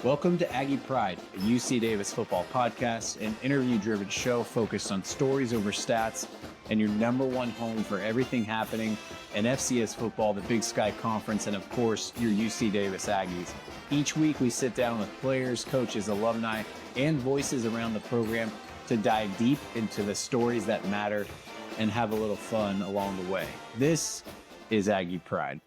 Welcome to Aggie Pride, a UC Davis football podcast, an interview-driven show focused on stories over stats, and your number one home for everything happening in FCS football, the Big Sky Conference, and of course, your UC Davis Aggies. Each week, we sit down with players, coaches, alumni, and voices around the program to dive deep into the stories that matter and have a little fun along the way. This is Aggie Pride.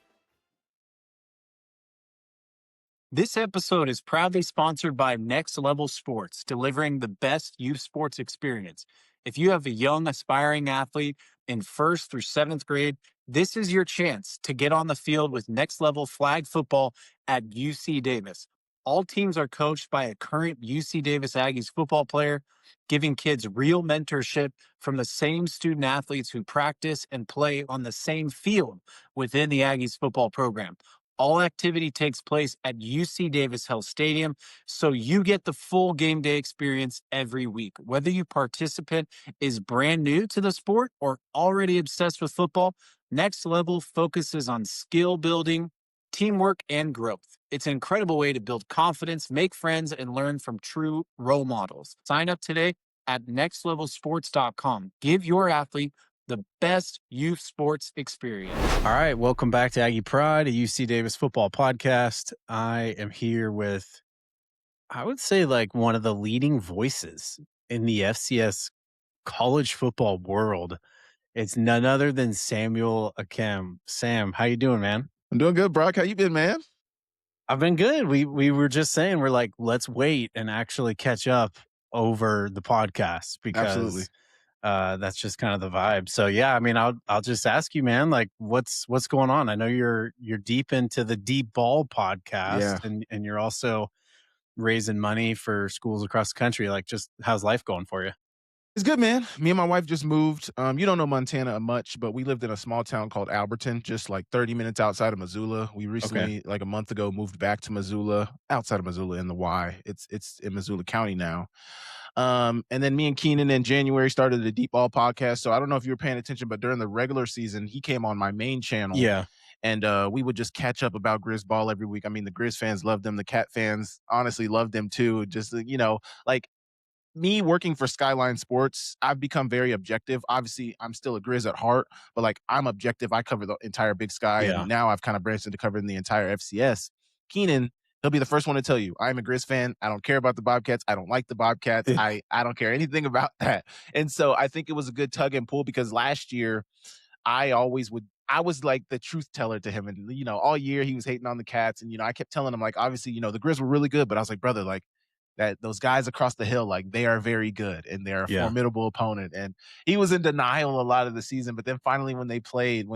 This episode is proudly sponsored by Next Level Sports, delivering the best youth sports experience. If you have a young, aspiring athlete in 1st through 7th grade, this is your chance to get on the field with Next Level flag football at UC Davis. All teams are coached by a current UC Davis Aggies football player, giving kids real mentorship from the same student athletes who practice and play on the same field within the Aggies football program. All activity takes place at UC Davis Health Stadium, so you get the full game day experience every week. Whether your participant is brand new to the sport or already obsessed with football, Next Level focuses on skill building, teamwork, and growth. It's an incredible way to build confidence, make friends, and learn from true role models. Sign up today at nextlevelsports.com. Give your athlete the best youth sports experience. All right, welcome back to Aggie Pride, a UC Davis football podcast. I am here with, I would say, like one of the leading voices in the FCS college football world. It's none other than Samuel Akem. Sam, how you doing, man? I'm doing good, Brock. How you been, man? I've been good. We were just saying, we're like, let's wait and actually catch up over the podcast because Absolutely. That's just kind of the vibe. So yeah, I mean, I'll just ask you, man, like what's going on? I know you're deep into the Deep Ball podcast, and you're also raising money for schools across the country. Like, just how's life going for you? It's good, man. Me and my wife just moved. You don't know Montana much, but we lived in a small town called Alberton, just like 30 minutes outside of Missoula. We recently, like a month ago, moved back to Missoula, outside of Missoula in the Y. It's in Missoula County now. And then me and Keenan in January started the Deep Ball podcast. So I don't know if you were paying attention, but during the regular season, he came on my main channel. Yeah. And we would just catch up about Grizz ball every week. I mean, the Grizz fans loved them. The Cat fans honestly loved them too. Just, like me working for Skyline Sports, I've become very objective. Obviously, I'm still a Grizz at heart, but like I'm objective. I cover the entire Big Sky. Yeah. And now I've kind of branched into covering the entire FCS. Keenan, he'll be the first one to tell you, I'm a Grizz fan. I don't care about the Bobcats. I don't like the Bobcats. I don't care anything about that. And so I think it was a good tug and pull because last year I was like the truth teller to him. And, all year he was hating on the Cats. And, I kept telling him, like, obviously, the Grizz were really good. But I was like, brother, like, that those guys across the hill, like they are very good and they're a formidable opponent. And he was in denial a lot of the season. But then finally, when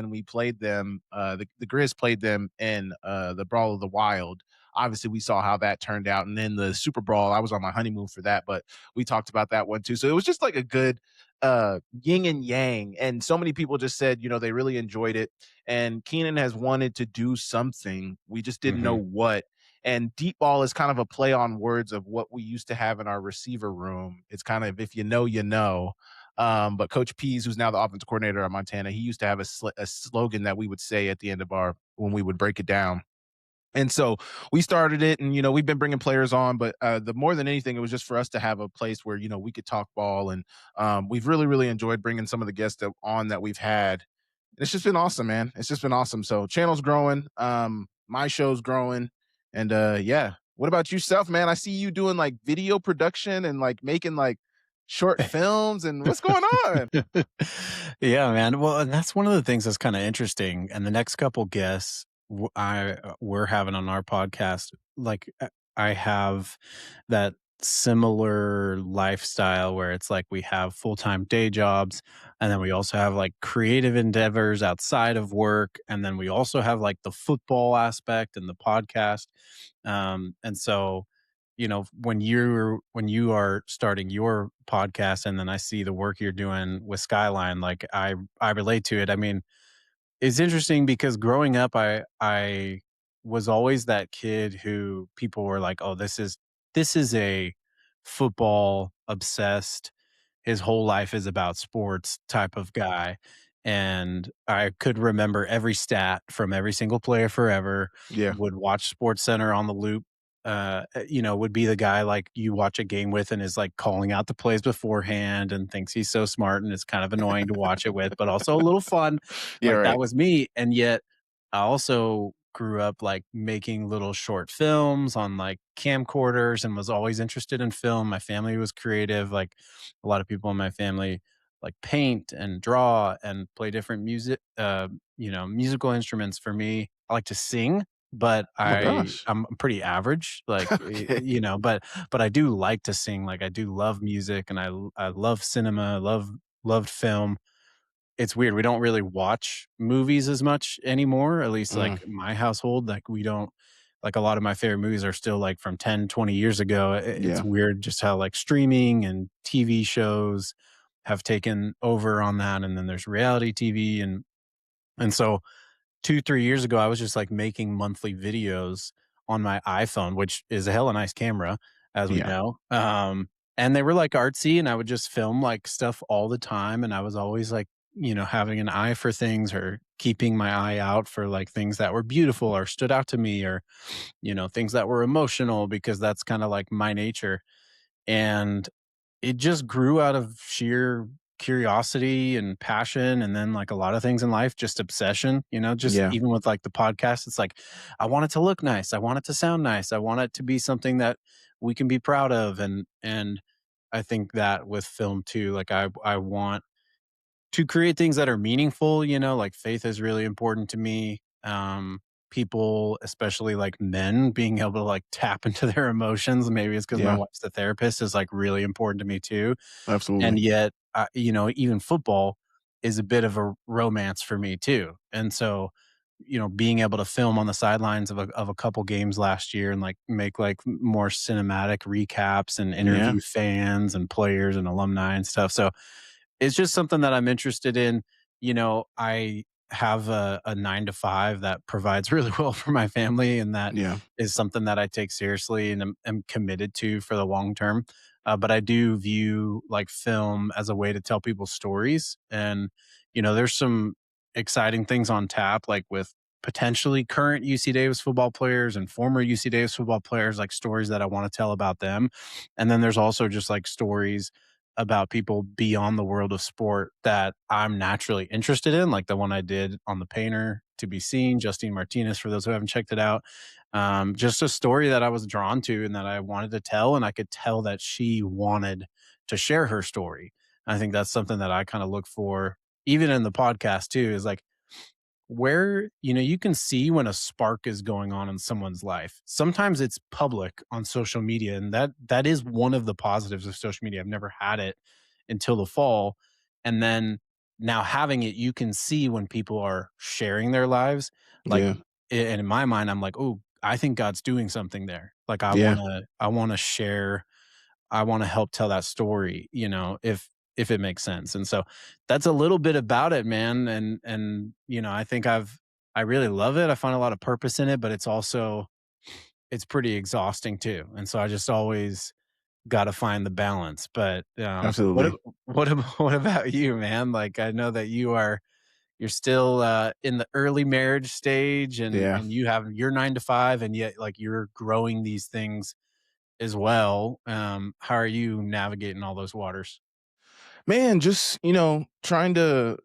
we played them, the Grizz played them in the Brawl of the Wild. Obviously, we saw how that turned out. And then the Super Brawl, I was on my honeymoon for that, but we talked about that one too. So it was just like a good yin and yang. And so many people just said, they really enjoyed it. And Keenan has wanted to do something. We just didn't know what. And Deep Ball is kind of a play on words of what we used to have in our receiver room. It's kind of, if you know, you know. But Coach Pease, who's now the offensive coordinator at Montana, he used to have a slogan that we would say at the end of when we would break it down. And so we started it and, we've been bringing players on, but the more than anything, it was just for us to have a place where, we could talk ball. And we've really, really enjoyed bringing some of the guests on that we've had. It's just been awesome, man. It's just been awesome. So channel's growing. My show's growing. And what about yourself, man? I see you doing like video production and like making like short films and what's going on? Yeah, man. Well, and that's one of the things that's kind of interesting. And the next couple guests we're having on our podcast, like I have that similar lifestyle where it's like we have full-time day jobs and then we also have like creative endeavors outside of work, and then we also have like the football aspect and the podcast, and so when you are starting your podcast and then I see the work you're doing with Skyline, like I relate to it. I mean, it's interesting because growing up I was always that kid who people were like, oh, this is a football obsessed, his whole life is about sports type of guy. And I could remember every stat from every single player forever. Yeah. Would watch Sports Center on the loop would be the guy like you watch a game with and is like calling out the plays beforehand and thinks he's so smart and it's kind of annoying to watch it with, but also a little fun. Yeah, Like that right. was me. And yet I also grew up like making little short films on like camcorders and was always interested in film. My family was creative. Like a lot of people in my family like paint and draw and play different musical instruments. For me, I like to sing, but Oh my gosh. I'm pretty average, like, Okay. but I do like to sing, like, I do love music, and I love cinema, loved film. It's weird, we don't really watch movies as much anymore, at least, like, Mm, my household, like, we don't like, a lot of my favorite movies are still, like, from 10, 20 years ago. It's yeah. weird just how, like, streaming and TV shows have taken over on that, and then there's reality TV, and so 2, 3 years ago, I was just, like, making monthly videos on my iPhone, which is a hella nice camera, as we Yeah. know, and they were, like, artsy, and I would just film, like, stuff all the time, and I was always, like, having an eye for things or keeping my eye out for, like, things that were beautiful or stood out to me or, things that were emotional because that's kinda, like, my nature, and it just grew out of sheer curiosity and passion, and then, like a lot of things in life, just obsession, just Yeah. even with, like, the podcast, it's like, I want it to look nice, I want it to sound nice, I want it to be something that we can be proud of, and I think that with film too, like, I want to create things that are meaningful, like faith is really important to me. People, especially like men, being able to like tap into their emotions. Maybe it's because my Yeah. wife's the therapist is like really important to me too. And Absolutely. yet, even football is a bit of a romance for me too. And so, being able to film on the sidelines of a couple games last year and like make like more cinematic recaps and Yeah. interview fans and players and alumni and stuff. So it's just something that I'm interested in. I have a 9 to 5 that provides really well for my family, and that Yeah. is something that I take seriously and am committed to for the long term. But I do view like film as a way to tell people stories. And, there's some exciting things on tap, like with potentially current UC Davis football players and former UC Davis football players, like stories that I want to tell about them. And then there's also just like stories about people beyond the world of sport that I'm naturally interested in, like the one I did on The Painter, To Be Seen, Justine Martinez, for those who haven't checked it out. Just a story that I was drawn to and that I wanted to tell, and I could tell that she wanted to share her story. I think that's something that I kind of look for, even in the podcast too, is like where you can see when a spark is going on in someone's life. Sometimes it's public on social media, and that is one of the positives of social media. I've never had it until the fall, and then now having it, you can see when people are sharing their lives, like, Yeah. and in my mind I'm like, oh, I think God's doing something there. Like, Yeah. I want to share, I wanna help tell that story, if it makes sense, and so that's a little bit about it, man, and, I think I really love it, I find a lot of purpose in it, but it's pretty exhausting too, and so I just always gotta find the balance, but, Absolutely. what about you, man? Like, I know that you're still, in the early marriage stage Yeah. and you have your 9 to 5, and yet, like, you're growing these things as well. How are you navigating all those waters? Man, just, trying to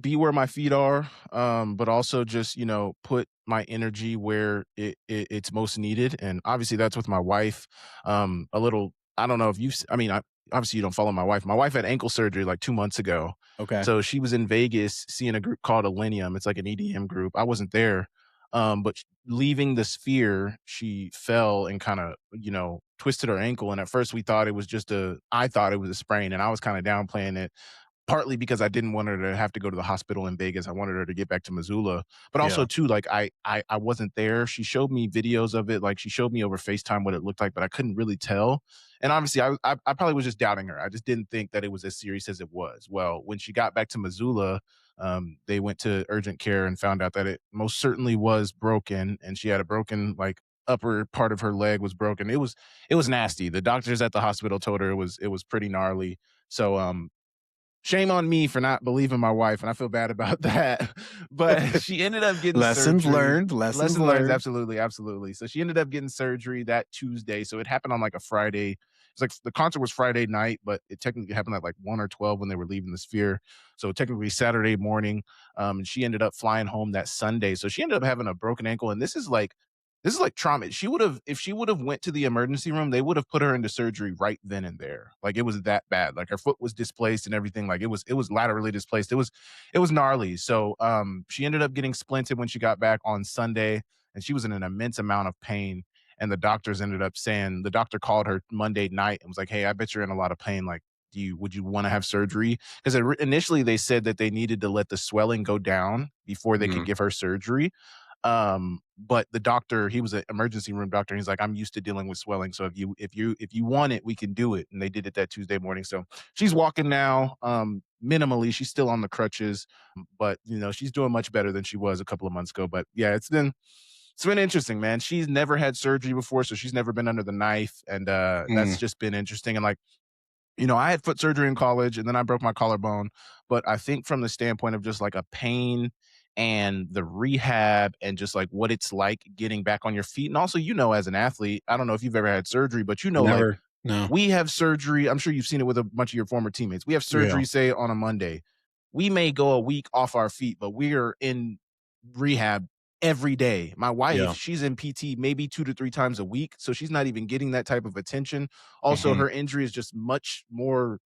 be where my feet are, but also just, put my energy where it's most needed. And obviously that's with my wife. A little, I don't know if I mean, obviously you don't follow my wife. My wife had ankle surgery like 2 months ago. Okay. So she was in Vegas seeing a group called Millennium. It's like an EDM group. I wasn't there. But leaving the sphere, she fell and kind of, twisted her ankle. And at first we thought it was I thought it was a sprain, and I was kind of downplaying it, partly because I didn't want her to have to go to the hospital in Vegas. I wanted her to get back to Missoula, but also Yeah. too, like I wasn't there. She showed me videos of it, like she showed me over FaceTime what it looked like, but I couldn't really tell. And obviously, I probably was just doubting her. I just didn't think that it was as serious as it was. Well, when she got back to Missoula, they went to urgent care and found out that it most certainly was broken, and she had a broken like upper part of her leg was broken. It was nasty. The doctors at the hospital told her it was pretty gnarly. So Shame on me for not believing my wife, and I feel bad about that. But she ended up getting Lessons surgery. learned. Lessons Lesson learned, learned. absolutely, absolutely. So she ended up getting surgery that Tuesday. So it happened on like a Friday. It's like the concert was Friday night, but it technically happened at like 1 or 12 when they were leaving the Sphere. So technically Saturday morning. And she ended up flying home that Sunday. So she ended up having a broken ankle. And this is like trauma. She would have, if she would have went to the emergency room, they would have put her into surgery right then and there. Like it was that bad. Like her foot was displaced and everything. Like it was laterally displaced. It was gnarly. So she ended up getting splinted when she got back on Sunday, and she was in an immense amount of pain. And the doctors ended up saying, the doctor called her Monday night and was like, "Hey, I bet you're in a lot of pain. Like, would you want to have surgery?" Because initially they said that they needed to let the swelling go down before they could Mm. give her surgery. But the doctor, he was an emergency room doctor. He's like, "I'm used to dealing with swelling. So if you want it, we can do it." And they did it that Tuesday morning. So she's walking now, minimally. She's still on the crutches, but she's doing much better than she was a couple of months ago. But yeah, it's been interesting, man. She's never had surgery before, so she's never been under the knife. And that's Mm. just been interesting. And like, I had foot surgery in college and then I broke my collarbone. But I think from the standpoint of just like a pain and the rehab and just like what it's like getting back on your feet. And also, as an athlete, I don't know if you've ever had surgery, but like Never. No. we have surgery. I'm sure you've seen it with a bunch of your former teammates. We have Yeah. surgery, say, on a Monday. We may go a week off our feet, but we are in rehab every day. My wife, Yeah. she's in PT maybe 2 to 3 times a week. So she's not even getting that type of attention. Also, Mhm. her injury is just much more,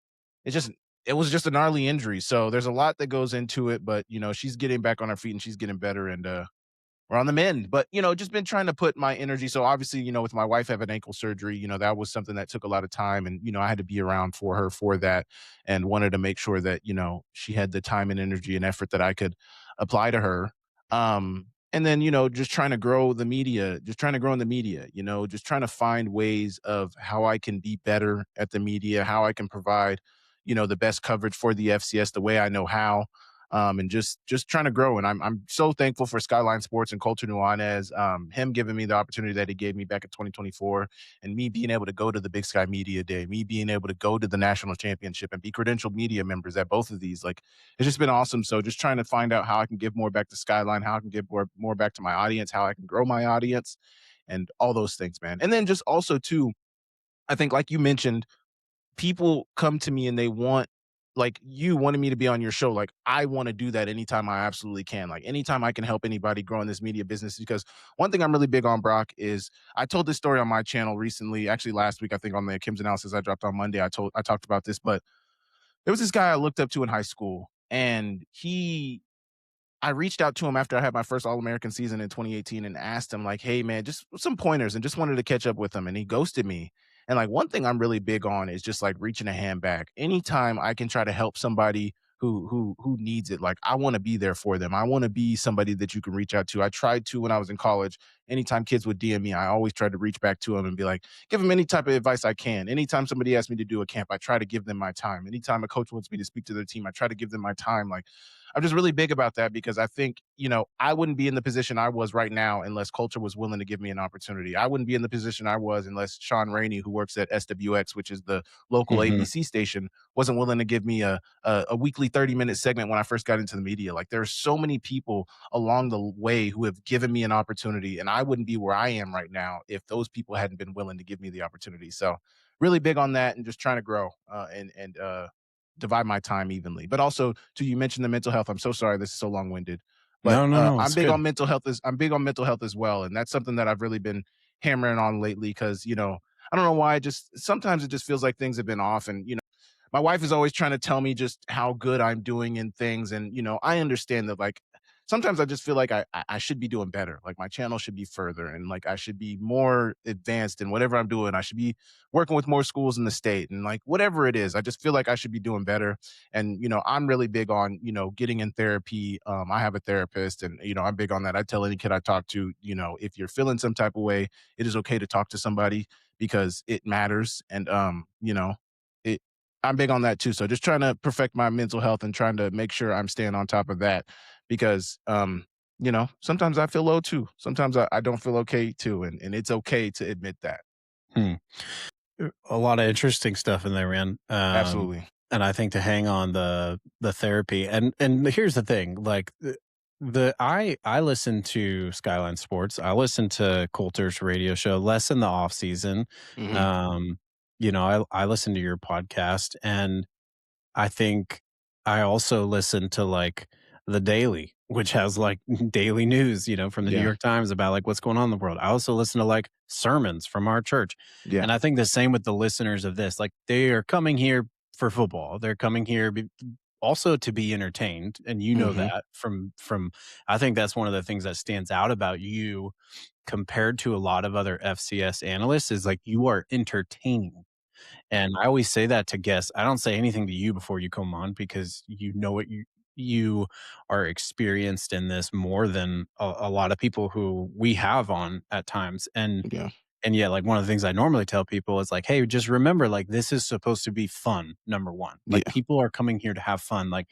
it just, it was just a gnarly injury. So there's a lot that goes into it, but she's getting back on her feet and she's getting better. And we're on the mend. But just been trying to put my energy. So obviously, with my wife having ankle surgery, that was something that took a lot of time. And I had to be around for her for that, and wanted to make sure that she had the time and energy and effort that I could apply to her. And then just trying to grow the media, just trying to grow in the media, just trying to find ways of how I can be better at the media, how I can provide the best coverage for the FCS the way I know how. And just trying to grow. And I'm so thankful for Skyline Sports and Culture Nuanez, him giving me the opportunity that he gave me back in 2024, and me being able to go to the Big Sky Media Day, me being able to go to the national championship and be credentialed media members at both of these. Like, it's just been awesome. So just trying to find out how I can give more back to Skyline, how I can give more back to my audience, how I can grow my audience, and all those things, man. And then just also too, I think like you mentioned, people come to me and they want, like you wanted me to be on your show. Like I want to do that anytime I absolutely can. Like anytime I can help anybody grow in this media business. Because one thing I'm really big on, Brock, is I told this story on my channel recently, actually last week, I think on the Kim's analysis I dropped on Monday. I talked about this, but there was this guy I looked up to in high school, and I reached out to him after I had my first All-American season in 2018 and asked him like, "Hey man, just some pointers," and just wanted to catch up with him. And he ghosted me. And like one thing I'm really big on is just like reaching a hand back. Anytime I can try to help somebody who needs it, like I want to be there for them. I want to be somebody that you can reach out to. I tried to when I was in college. Anytime kids would DM me, I always tried to reach back to them and be like, give them any type of advice I can. Anytime somebody asks me to do a camp, I try to give them my time. Anytime a coach wants me to speak to their team, I try to give them my time. Like I'm just really big about that because I think, I wouldn't be in the position I was right now unless culture was willing to give me an opportunity. I wouldn't be in the position I was unless Sean Rainey, who works at SWX, which is the local Mhm. ABC station, wasn't willing to give me a weekly 30-minute segment when I first got into the media. Like there are so many people along the way who have given me an opportunity, and I wouldn't be where I am right now if those people hadn't been willing to give me the opportunity. So really big on that and just trying to grow and divide my time evenly. But also, too, you mentioned the mental health. I'm so sorry this is so long winded, but No, no, no, I'm it's big good. on mental health. I'm big on mental health as well, and that's something that I've really been hammering on lately because I don't know why. Just sometimes it just feels like things have been off, and my wife is always trying to tell me just how good I'm doing in things. And, I understand that like sometimes I just feel like I should be doing better. Like my channel should be further and like I should be more advanced in whatever I'm doing. I should be working with more schools in the state and like whatever it is. I just feel like I should be doing better. And, I'm really big on, getting in therapy. I have a therapist and, I'm big on that. I tell any kid I talk to, if you're feeling some type of way, it is okay to talk to somebody because it matters. And, it, I'm big on that too. So just trying to perfect my mental health and trying to make sure I'm staying on top of that because, sometimes I feel low too. Sometimes I don't feel okay too. And it's okay to admit that. Hmm. A lot of interesting stuff in there, man. Absolutely. And I think to hang on the therapy and here's the thing, like, I listen to Skyline Sports, I listen to Coulter's radio show, less in the off season. Mhm. Um, I listen to your podcast, and I think I also listen to, like, The Daily, which has, like, daily news, from the New Yeah. York Times about, like, what's going on in the world. I also listen to, like, sermons from our church, Yeah. and I think the same with the listeners of this, like, they are coming here for football. They're coming here also to be entertained, and Mhm. that from I think that's one of the things that stands out about you compared to a lot of other FCS analysts is, like, you are entertaining. And I always say that to guests. I don't say anything to you before you come on because you know what you are experienced in this more than a lot of people who we have on at times. Yeah. And yeah, like one of the things I normally tell people is like, hey, just remember, like, this is supposed to be fun, number one. Like, Yeah. people are coming here to have fun. Like,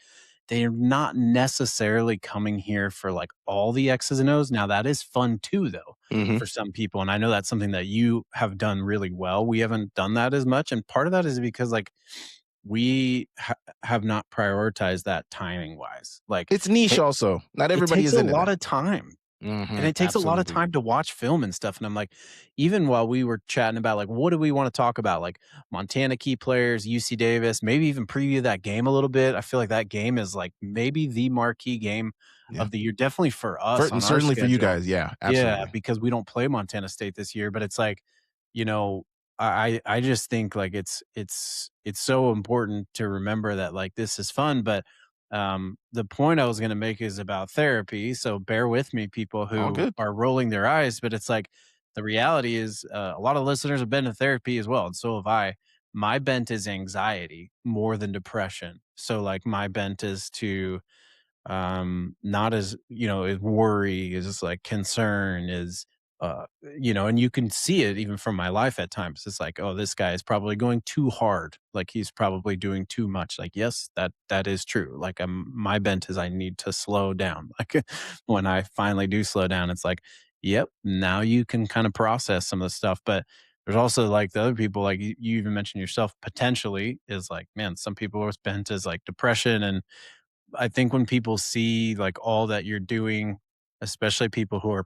they're not necessarily coming here for like all the X's and O's. Now, that is fun too, though, Mhm. for some people. And I know that's something that you have done really well. We haven't done that as much. And part of that is because, like, we have not prioritized that timing wise. Like, It's niche it, also. Not it everybody takes is a into lot that. of time. And Mhm. it takes a lot of Absolutely. time to watch film and stuff, and I'm like, even while we were chatting about, like, what do we wanna talk about? Like, Montana key players, UC Davis, maybe even preview that game a little bit. I feel like that game is, like, maybe the marquee game Yeah. of the year, definitely for us For on our certainly for you schedule. guys, yeah, Yeah, absolutely. because we don't play Montana State this year, but it's like, you know, I just think, like, it's so important to remember that, like, this is fun, but, the point I was gonna make is about therapy, so bear with me, people All who good. are rolling their eyes, but it's like, the reality is, a lot of listeners have been to therapy as well, and so have I. My bent is anxiety more than depression, so, like, my bent is to not as as worry, is like concern, is and you can see it even from my life at times. It's like, oh, this guy is probably going too hard, like he's probably doing too much. Like, yes, that is true. Like, my bent is I need to slow down. Like, when I finally do slow down, it's like, yep, now you can kind of process some of the stuff. But there's also like the other people, like you even mentioned yourself, potentially is like, man, some people are bent as like depression. And I think when people see, like, all that you're doing, especially people who are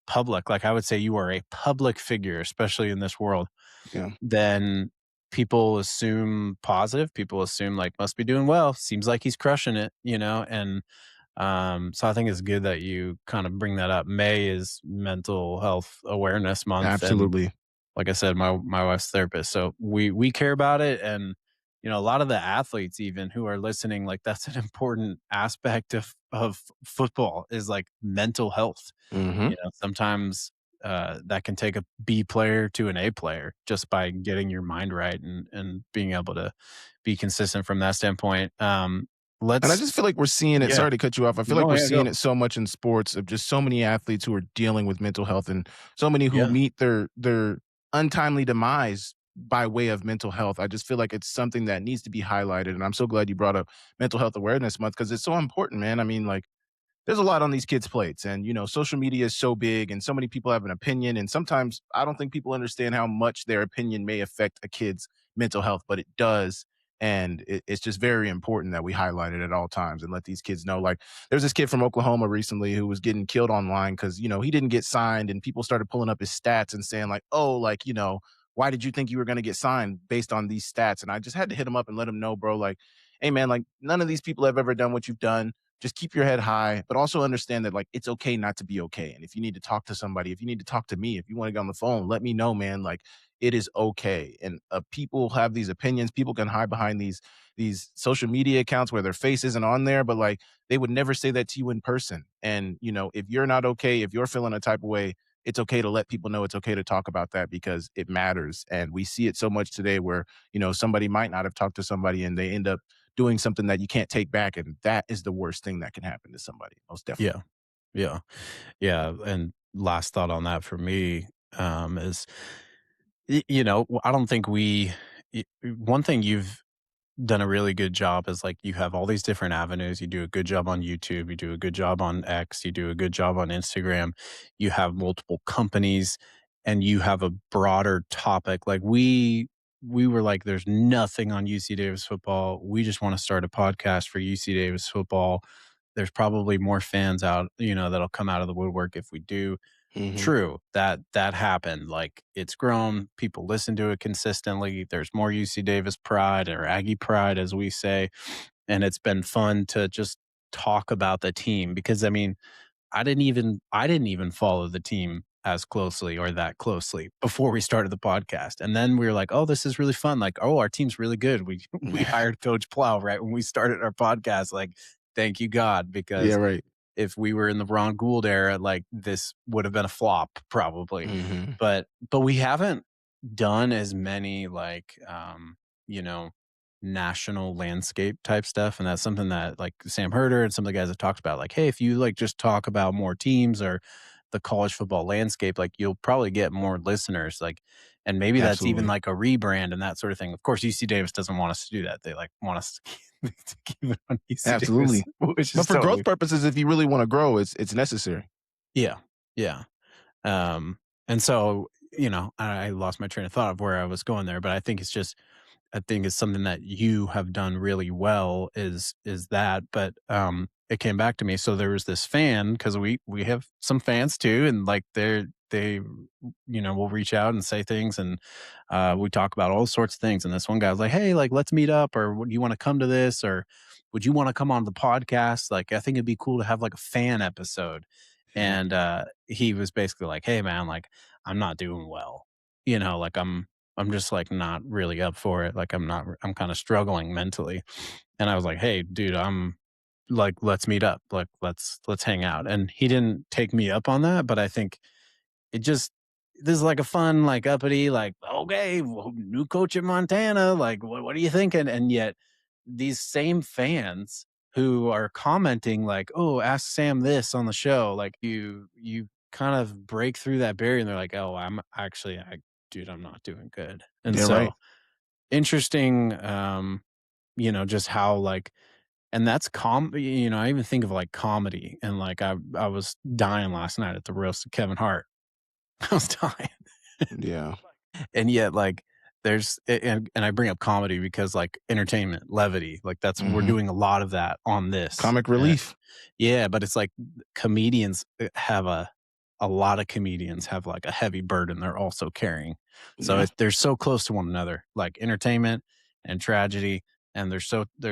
public, like, I would say you are a public figure, especially in this world, Yeah. then people assume positive. People assume, like, must be doing well. Seems like he's crushing it, And so I think it's good that you kind of bring that up. May is Mental Health Awareness Month, and Absolutely. like I said, my wife's therapist, so we care about it, and a lot of the athletes even who are listening, like, that's an important aspect of football is like mental health. Mhm. Sometimes that can take a B player to an A player just by getting your mind right and being able to be consistent from that standpoint. And I Let's just feel like we're seeing it, Yeah. sorry to cut you off. I feel like No, we're yeah, seeing go. it so much in sports of just so many athletes who are dealing with mental health and so many who Yeah. meet their untimely demise by way of mental health. I just feel like it's something that needs to be highlighted. And I'm so glad you brought up Mental Health Awareness Month because it's so important, man. I mean, like, there's a lot on these kids' plates, and social media is so big, and so many people have an opinion, and sometimes I don't think people understand how much their opinion may affect a kid's mental health, but it does. And it's just very important that we highlight it at all times and let these kids know. Like, there's this kid from Oklahoma recently who was getting killed online because he didn't get signed, and people started pulling up his stats and saying like, "Oh, like, why did you think you were going to get signed based on these stats?" And I just had to hit him up and let him know, bro, like, hey man, like, none of these people have ever done what you've done. Just keep your head high, but also understand that, like, it's okay not to be okay. And if you need to talk to somebody, if you need to talk to me, if you want to get on the phone, let me know, man. Like, it is okay. And people have these opinions. People can hide behind these social media accounts where their face isn't on there, but like, they would never say that to you in person. And if you're not okay, if you're feeling a type of way, it's okay to let people know. It's okay to talk about that because it matters. And we see it so much today where somebody might not have talked to somebody and they end up doing something that you can't take back, and that is the worst thing that can happen to somebody, most definitely. Yeah. Yeah. Yeah, and last thought on that for me, is, I don't think one thing you've done a really good job is, like, you have all these different avenues. You do a good job on YouTube, you do a good job on X, you do a good job on Instagram. You have multiple companies, and you have a broader topic. Like, we we were like, there's nothing on UC Davis football. We just want to start a podcast for UC Davis football. There's probably more fans out, that'll come out of the woodwork if we do. Mhm. True, that happened. Like, it's grown. People listen to it consistently. There's more UC Davis pride, or Aggie pride, as we say. And it's been fun to just talk about the team because, I mean, I didn't even follow the team as closely or that closely before we started the podcast. And then we were like, oh, this is really fun. Like, oh, our team's really good. We hired Coach Plow right when we started our podcast. Like, thank you, God, Yeah, because right. if we were in the Ron Gould era, like, this would have been a flop probably. Mhm. But we haven't done as many, like, you know, national landscape type stuff. And that's something that, like, Sam Herder and some of the guys have talked about. Like, hey, if you like just talk about more teams or the college football landscape, like, you'll probably get more listeners. Like, and maybe that's even Absolutely. like a rebrand and that sort of thing. Of course, UC Davis doesn't want us to do that. They like want us to keep it on UC Absolutely. Davis, which But is for totally growth purposes, if you really want to grow, it's necessary. yeah, yeah. And so, I lost my train of thought of where I was going there, but I think it's something that you have done really well is that, but, it came back to me. So there was this fan, because we have some fans too, and like they will reach out and say things, and we talk about all sorts of things. And this one guy was like, "Hey, like, let's meet up, or would you want to come to this, or would you want to come on the podcast? Like, I think it'd be cool to have like a fan episode." And he was basically like, "Hey, man, like, I'm not doing well. Like, I'm just like not really up for it. Like, I'm kind of struggling mentally." And I was like, "Hey, dude, I'm like, let's meet up. Like, let's hang out." And he didn't take me up on that, but I think it just this is like a fun, like, uppity, like, okay, well, new coach at Montana. Like, what are you thinking? And yet these same fans who are commenting like, "Oh, ask Sam this on the show." Like, you kind of break through that barrier and they're like, "Oh, dude, I'm not doing good." And Yeah, right. so interesting, just how, like, and that's I even think of like comedy, and like I was dying last night at the roast of Kevin Hart. I was dying. Yeah. And yet, like, and I bring up comedy because, like, entertainment, levity, like, that's we're Mhm. doing a lot of that on this. Comic relief. Yeah, but it's like comedians have a lot of comedians have, like, a heavy burden they're also carrying. So Yeah. they're so close to one another, like entertainment and tragedy, and they're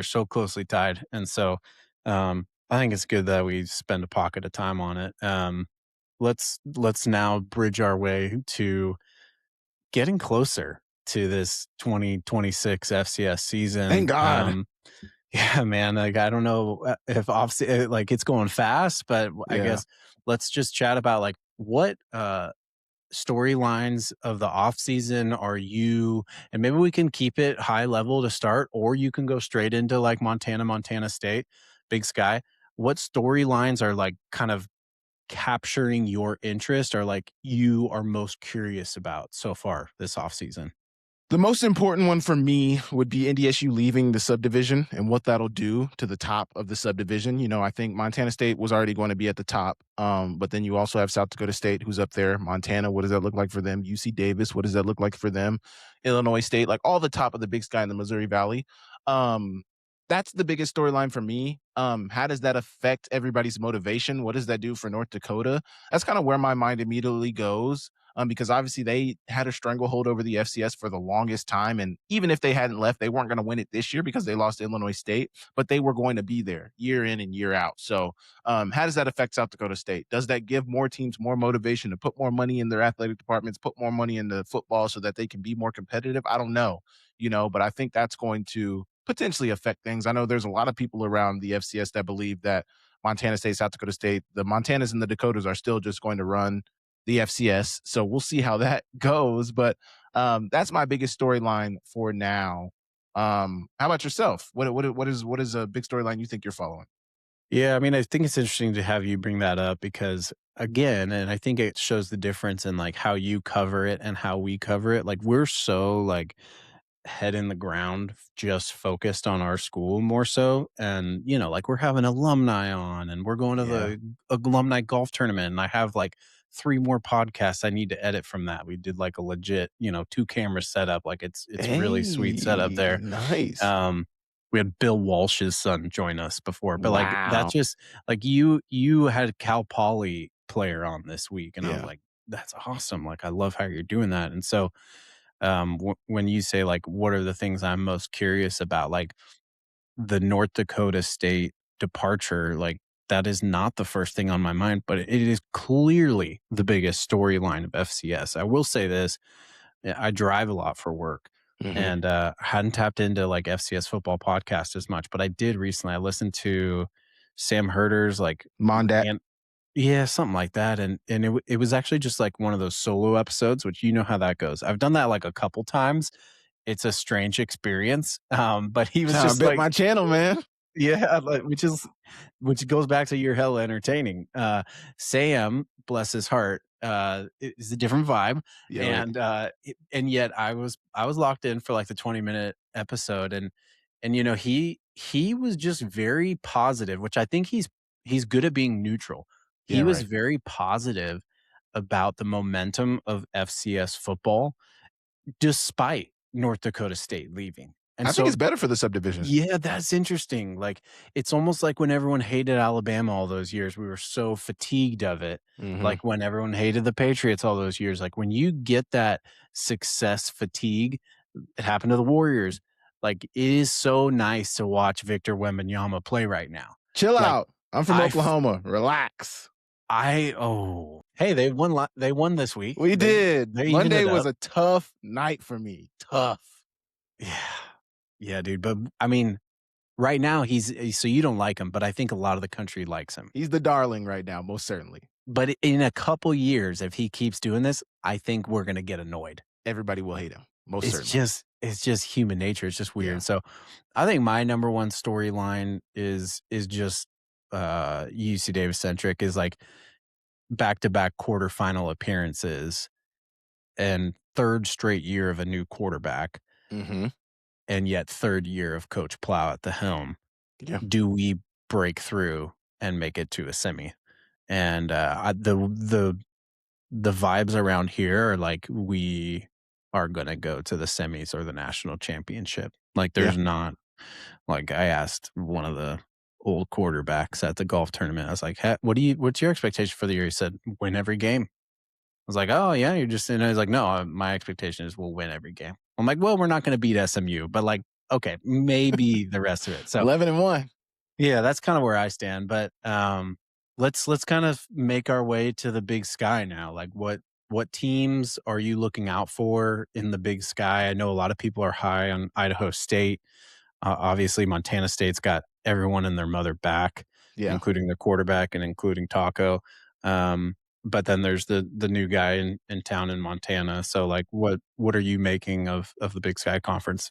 so closely tied. And so, I think it's good that we spend a pocket of time on it. Let's now bridge our way to getting closer to this 2026 FCS Thank season. God. Yeah, man. Like, I don't know if like, it's going fast, but I Yeah. guess let's just chat about like what storylines of the off season are you, and maybe we can keep it high level to start, or you can go straight into like Montana State, Big Sky. What storylines are like kind of capturing your interest, or like you are most curious about so far this offseason? The most important one for me would be NDSU leaving the subdivision and what that'll do to the top of the subdivision. I think Montana State was already going to be at the top, but then you also have South Dakota State, who's up there. Montana, what does that look like for them? UC Davis, what does that look like for them? Illinois State, like all the top of the Big Sky in the Missouri Valley. That's the biggest storyline for me. How does that affect everybody's motivation? What does that do for North Dakota? That's kind of where my mind immediately goes. Because obviously they had a stranglehold over the FCS for the longest time. And even if they hadn't left, they weren't going to win it this year because they lost to Illinois State, but they were going to be there year in and year out. So how does that affect South Dakota State? Does that give more teams more motivation to put more money in their athletic departments, put more money into football so that they can be more competitive? I don't know, but I think that's going to potentially affect things. I know there's a lot of people around the FCS that believe that Montana State, South Dakota State, the Montanas and the Dakotas are still just going to run the FCS. So we'll see how that goes. But that's my biggest storyline for now. How about yourself? What is a big storyline you think you're following? Yeah, I mean, I think it's interesting to have you bring that up because, again, and I think it shows the difference in like how you cover it and how we cover it. Like, we're so like head in the ground, just focused on our school more so. And, like, we're having alumni on, and we're going to Yeah. the alumni golf tournament. And I have like 3 more podcasts I need to edit from that. We did like a legit, 2 camera setup. Like it's really sweet setup Hey, there. nice. We had Bill Walsh's son join us before, but like Wow. that's just like you had Cal Poly player on this week, and I was Yeah. like, that's awesome. Like I love how you're doing that. And so when you say like what are the things I'm most curious about, like the North Dakota State departure, like that is not the first thing on my mind, but it is clearly the biggest storyline of FCS. I will say this, I drive a lot for work, Mhm. and hadn't tapped into like FCS football podcast as much, but I did recently. I listened to Sam Herder's like Mondat. and yeah, something like that, and it was actually just like one of those solo episodes, which you know how that goes. I've done that like a couple times. It's a strange experience, but he was Trying to just bit like, my channel, man. yeah, like, which goes back to you're hella entertaining. Sam, bless his heart, is a different vibe, Yeah, right. and and yet I was locked in for like the 20-minute episode, and he was just very positive, which I think he's good at being neutral. Yeah, He was right. very positive about the momentum of FCS football, despite North Dakota State leaving, and I think so it's better for the subdivisions. yeah, that's interesting. Like, it's almost like when everyone hated Alabama all those years, we were so fatigued of it. Mhm. Like when everyone hated the Patriots all those years, like when you get that success fatigue, it happened to the Warriors. Like it is so nice to watch Victor Wembanyama play right now. Chill Like out. I'm from I, f- Oklahoma. Relax. oh, hey, they won this week. We They did. they evened Monday it was up. a tough night for me. Tough. Yeah, yeah, dude. But I mean, right now, so you don't like him, but I think a lot of the country likes him. He's the darling right now, most certainly. But in a couple years, if he keeps doing this, I think we're gonna get annoyed. Everybody will hate him, most It's certainly. just human nature. It's just Yeah. weird. So I think my number one storyline is just UC Davis centric, is like back to back quarterfinal appearances and third straight year of a new quarterback, Mhm. and yet third year of Coach Plow at the helm. Yeah. Do we break through and make it to a semi? And the vibes around here are like we are gonna go to the semis or the national championship. Like Yeah. there's not, like I asked one of the old quarterbacks at the golf tournament. I was like, hey, what's your expectation for the year? He said, win every game. I was like, oh yeah, you're just, and I was like, no, my expectation is we'll win every game. I'm like, well, we're not gonna beat SMU, but like, okay, maybe the rest of it. So 11-1. yeah, that's kind of where I stand. But let's kind of make our way to the Big Sky now. Like what teams are you looking out for in the Big Sky? I know a lot of people are high on Idaho State. Obviously, Montana State's got everyone and their mother back, Yeah. including the quarterback and including Taco. But then there's the new guy in town in Montana. So like what are you making of the Big Sky Conference?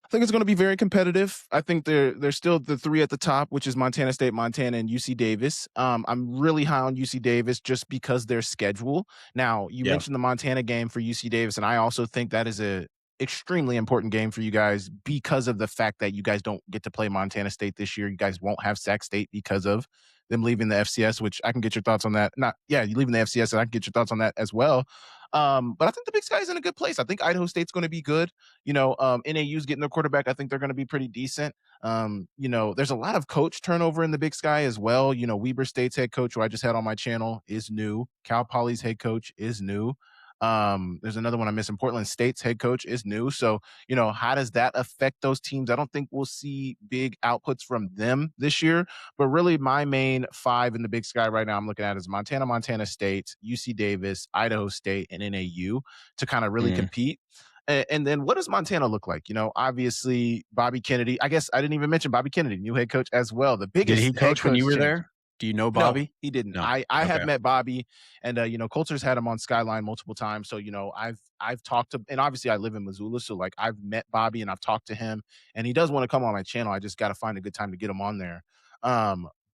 I think it's going to be very competitive. I think they're still the three at the top, which is Montana State, Montana, and UC Davis. I'm really high on UC Davis just because their schedule. Now, you Yeah. mentioned the Montana game for UC Davis, and I also think that is a extremely important game for you guys because of the fact that you guys don't get to play Montana State this year. You guys won't have Sac State because of them leaving the FCS, which I can get your thoughts on that. You leaving the FCS, and I can get your thoughts on that as well. But I think the Big Sky is in a good place. I think Idaho State's going to be good. NAU's getting their quarterback. I think they're going to be pretty decent. There's a lot of coach turnover in the Big Sky as well. Weber State's head coach, who I just had on my channel, is new. Cal Poly's head coach is new. There's another one I'm missing. Portland State's head coach is new. So, how does that affect those teams? I don't think we'll see big outputs from them this year. But really, my main five in the Big Sky right now I'm looking at is Montana, Montana State, UC Davis, Idaho State, and NAU to kind of really Mm. compete. And then what does Montana look like? Obviously Bobby Kennedy. I guess I didn't even mention Bobby Kennedy, new head coach as well. The Did biggest he head coach when coach you were change. there? Do you know No, Bobby? he didn't. No. I have Okay. met Bobby, and Coulter's had him on Skyline multiple times. So I've talked to, and obviously I live in Missoula, so like I've met Bobby and I've talked to him, and he does want to come on my channel. I just got to find a good time to get him on there.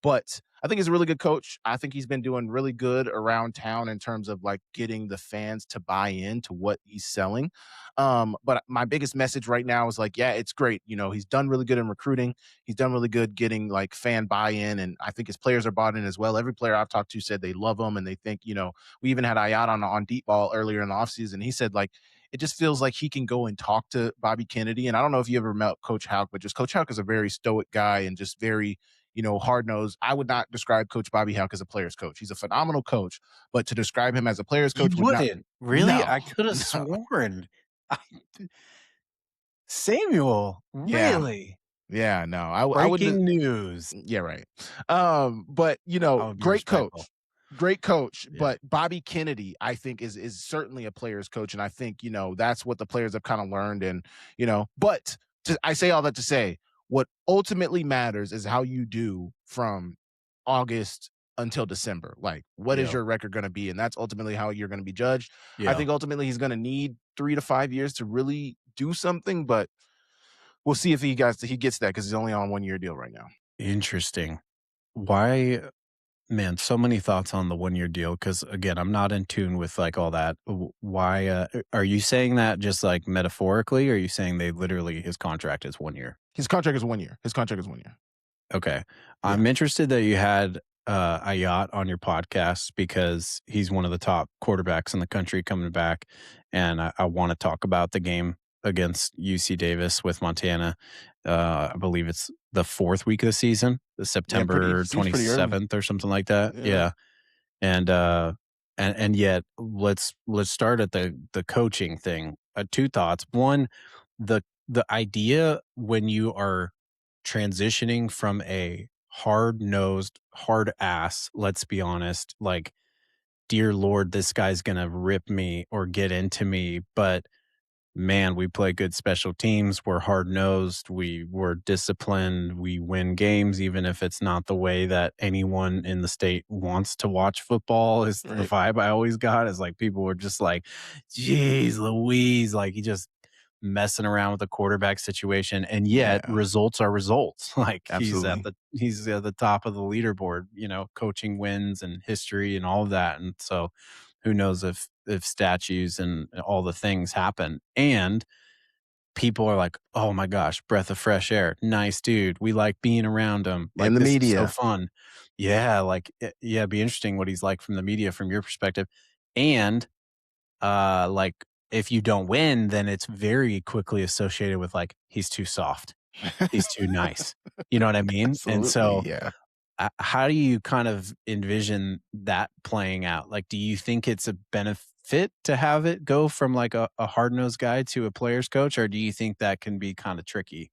But I think he's a really good coach. I think he's been doing really good around town in terms of like getting the fans to buy into what he's selling. But my biggest message right now is like, yeah, it's great. He's done really good in recruiting. He's done really good getting like fan buy-in, and I think his players are bought in as well. Every player I've talked to said they love him, and they think, we even had Ayat on deep ball earlier in the offseason. He said like it just feels like he can go and talk to Bobby Kennedy. And I don't know if you ever met Coach Hauk, but just Coach Hauk is a very stoic guy and just very hard nosed. I would not describe Coach Bobby Hauk as a player's coach. He's a phenomenal coach, but to describe him as a player's You coach would not. wouldn't really? No, I could have no. sworn. I, Samuel, Yeah, really? yeah, no. I would. Breaking news. Yeah, right. But I would be great respectful. coach. Great coach, Yeah. but Bobby Kennedy, I think, is certainly a player's coach, and I think that's what the players have kind of learned, and But I say all that to say, what ultimately matters is how you do from August until December. Like, what is Yep. your record going to be, and that's ultimately how you're going to be judged. I Yeah. think ultimately he's going to need 3 to 5 years to really do something, but we'll see if he gets that because he's only on 1-year deal right now. Interesting. Why, man, so many thoughts on the 1-year deal. Cause again, I'm not in tune with like all that. Why, are you saying that just like metaphorically? Or are you saying they literally, his contract is 1 year? His contract is 1 year. Okay. Yeah. I'm interested that you had Ayat on your podcast because he's one of the top quarterbacks in the country coming back. And I want to talk about the game against UC Davis with Montana. I believe it's the 4th week of the season, the September Seems pretty early. 27th or something like that. Yeah. Yeah. And yet let's start at the coaching thing. 2 thoughts. One, the idea when you are transitioning from a hard-nosed, hard ass, let's be honest, like, dear Lord, this guy's gonna rip me or get into me, but man, we play good special teams. We're hard nosed. We're disciplined. We win games, even if it's not the way that anyone in the state wants to watch football. Is the Right. vibe I always got is like people were just like, geez, Louise, like he just messing around with the quarterback situation. And yet Yeah, results are results. Like absolutely. he's at the top of the leaderboard, coaching wins and history and all of that. And so who knows if statues and all the things happen. And people are like, oh my gosh, breath of fresh air, nice dude, we like being around him, In like the this is so media. fun. Yeah, like yeah, it'd be interesting what he's like from the media from your perspective. And like if you don't win, then it's very quickly associated with like he's too soft, he's too nice, you know what I mean? And Absolutely, so yeah. how do you kind of envision that playing out? Like, do you think it's a benefit to have it go from like a hard-nosed guy to a player's coach, or do you think that can be kind of tricky?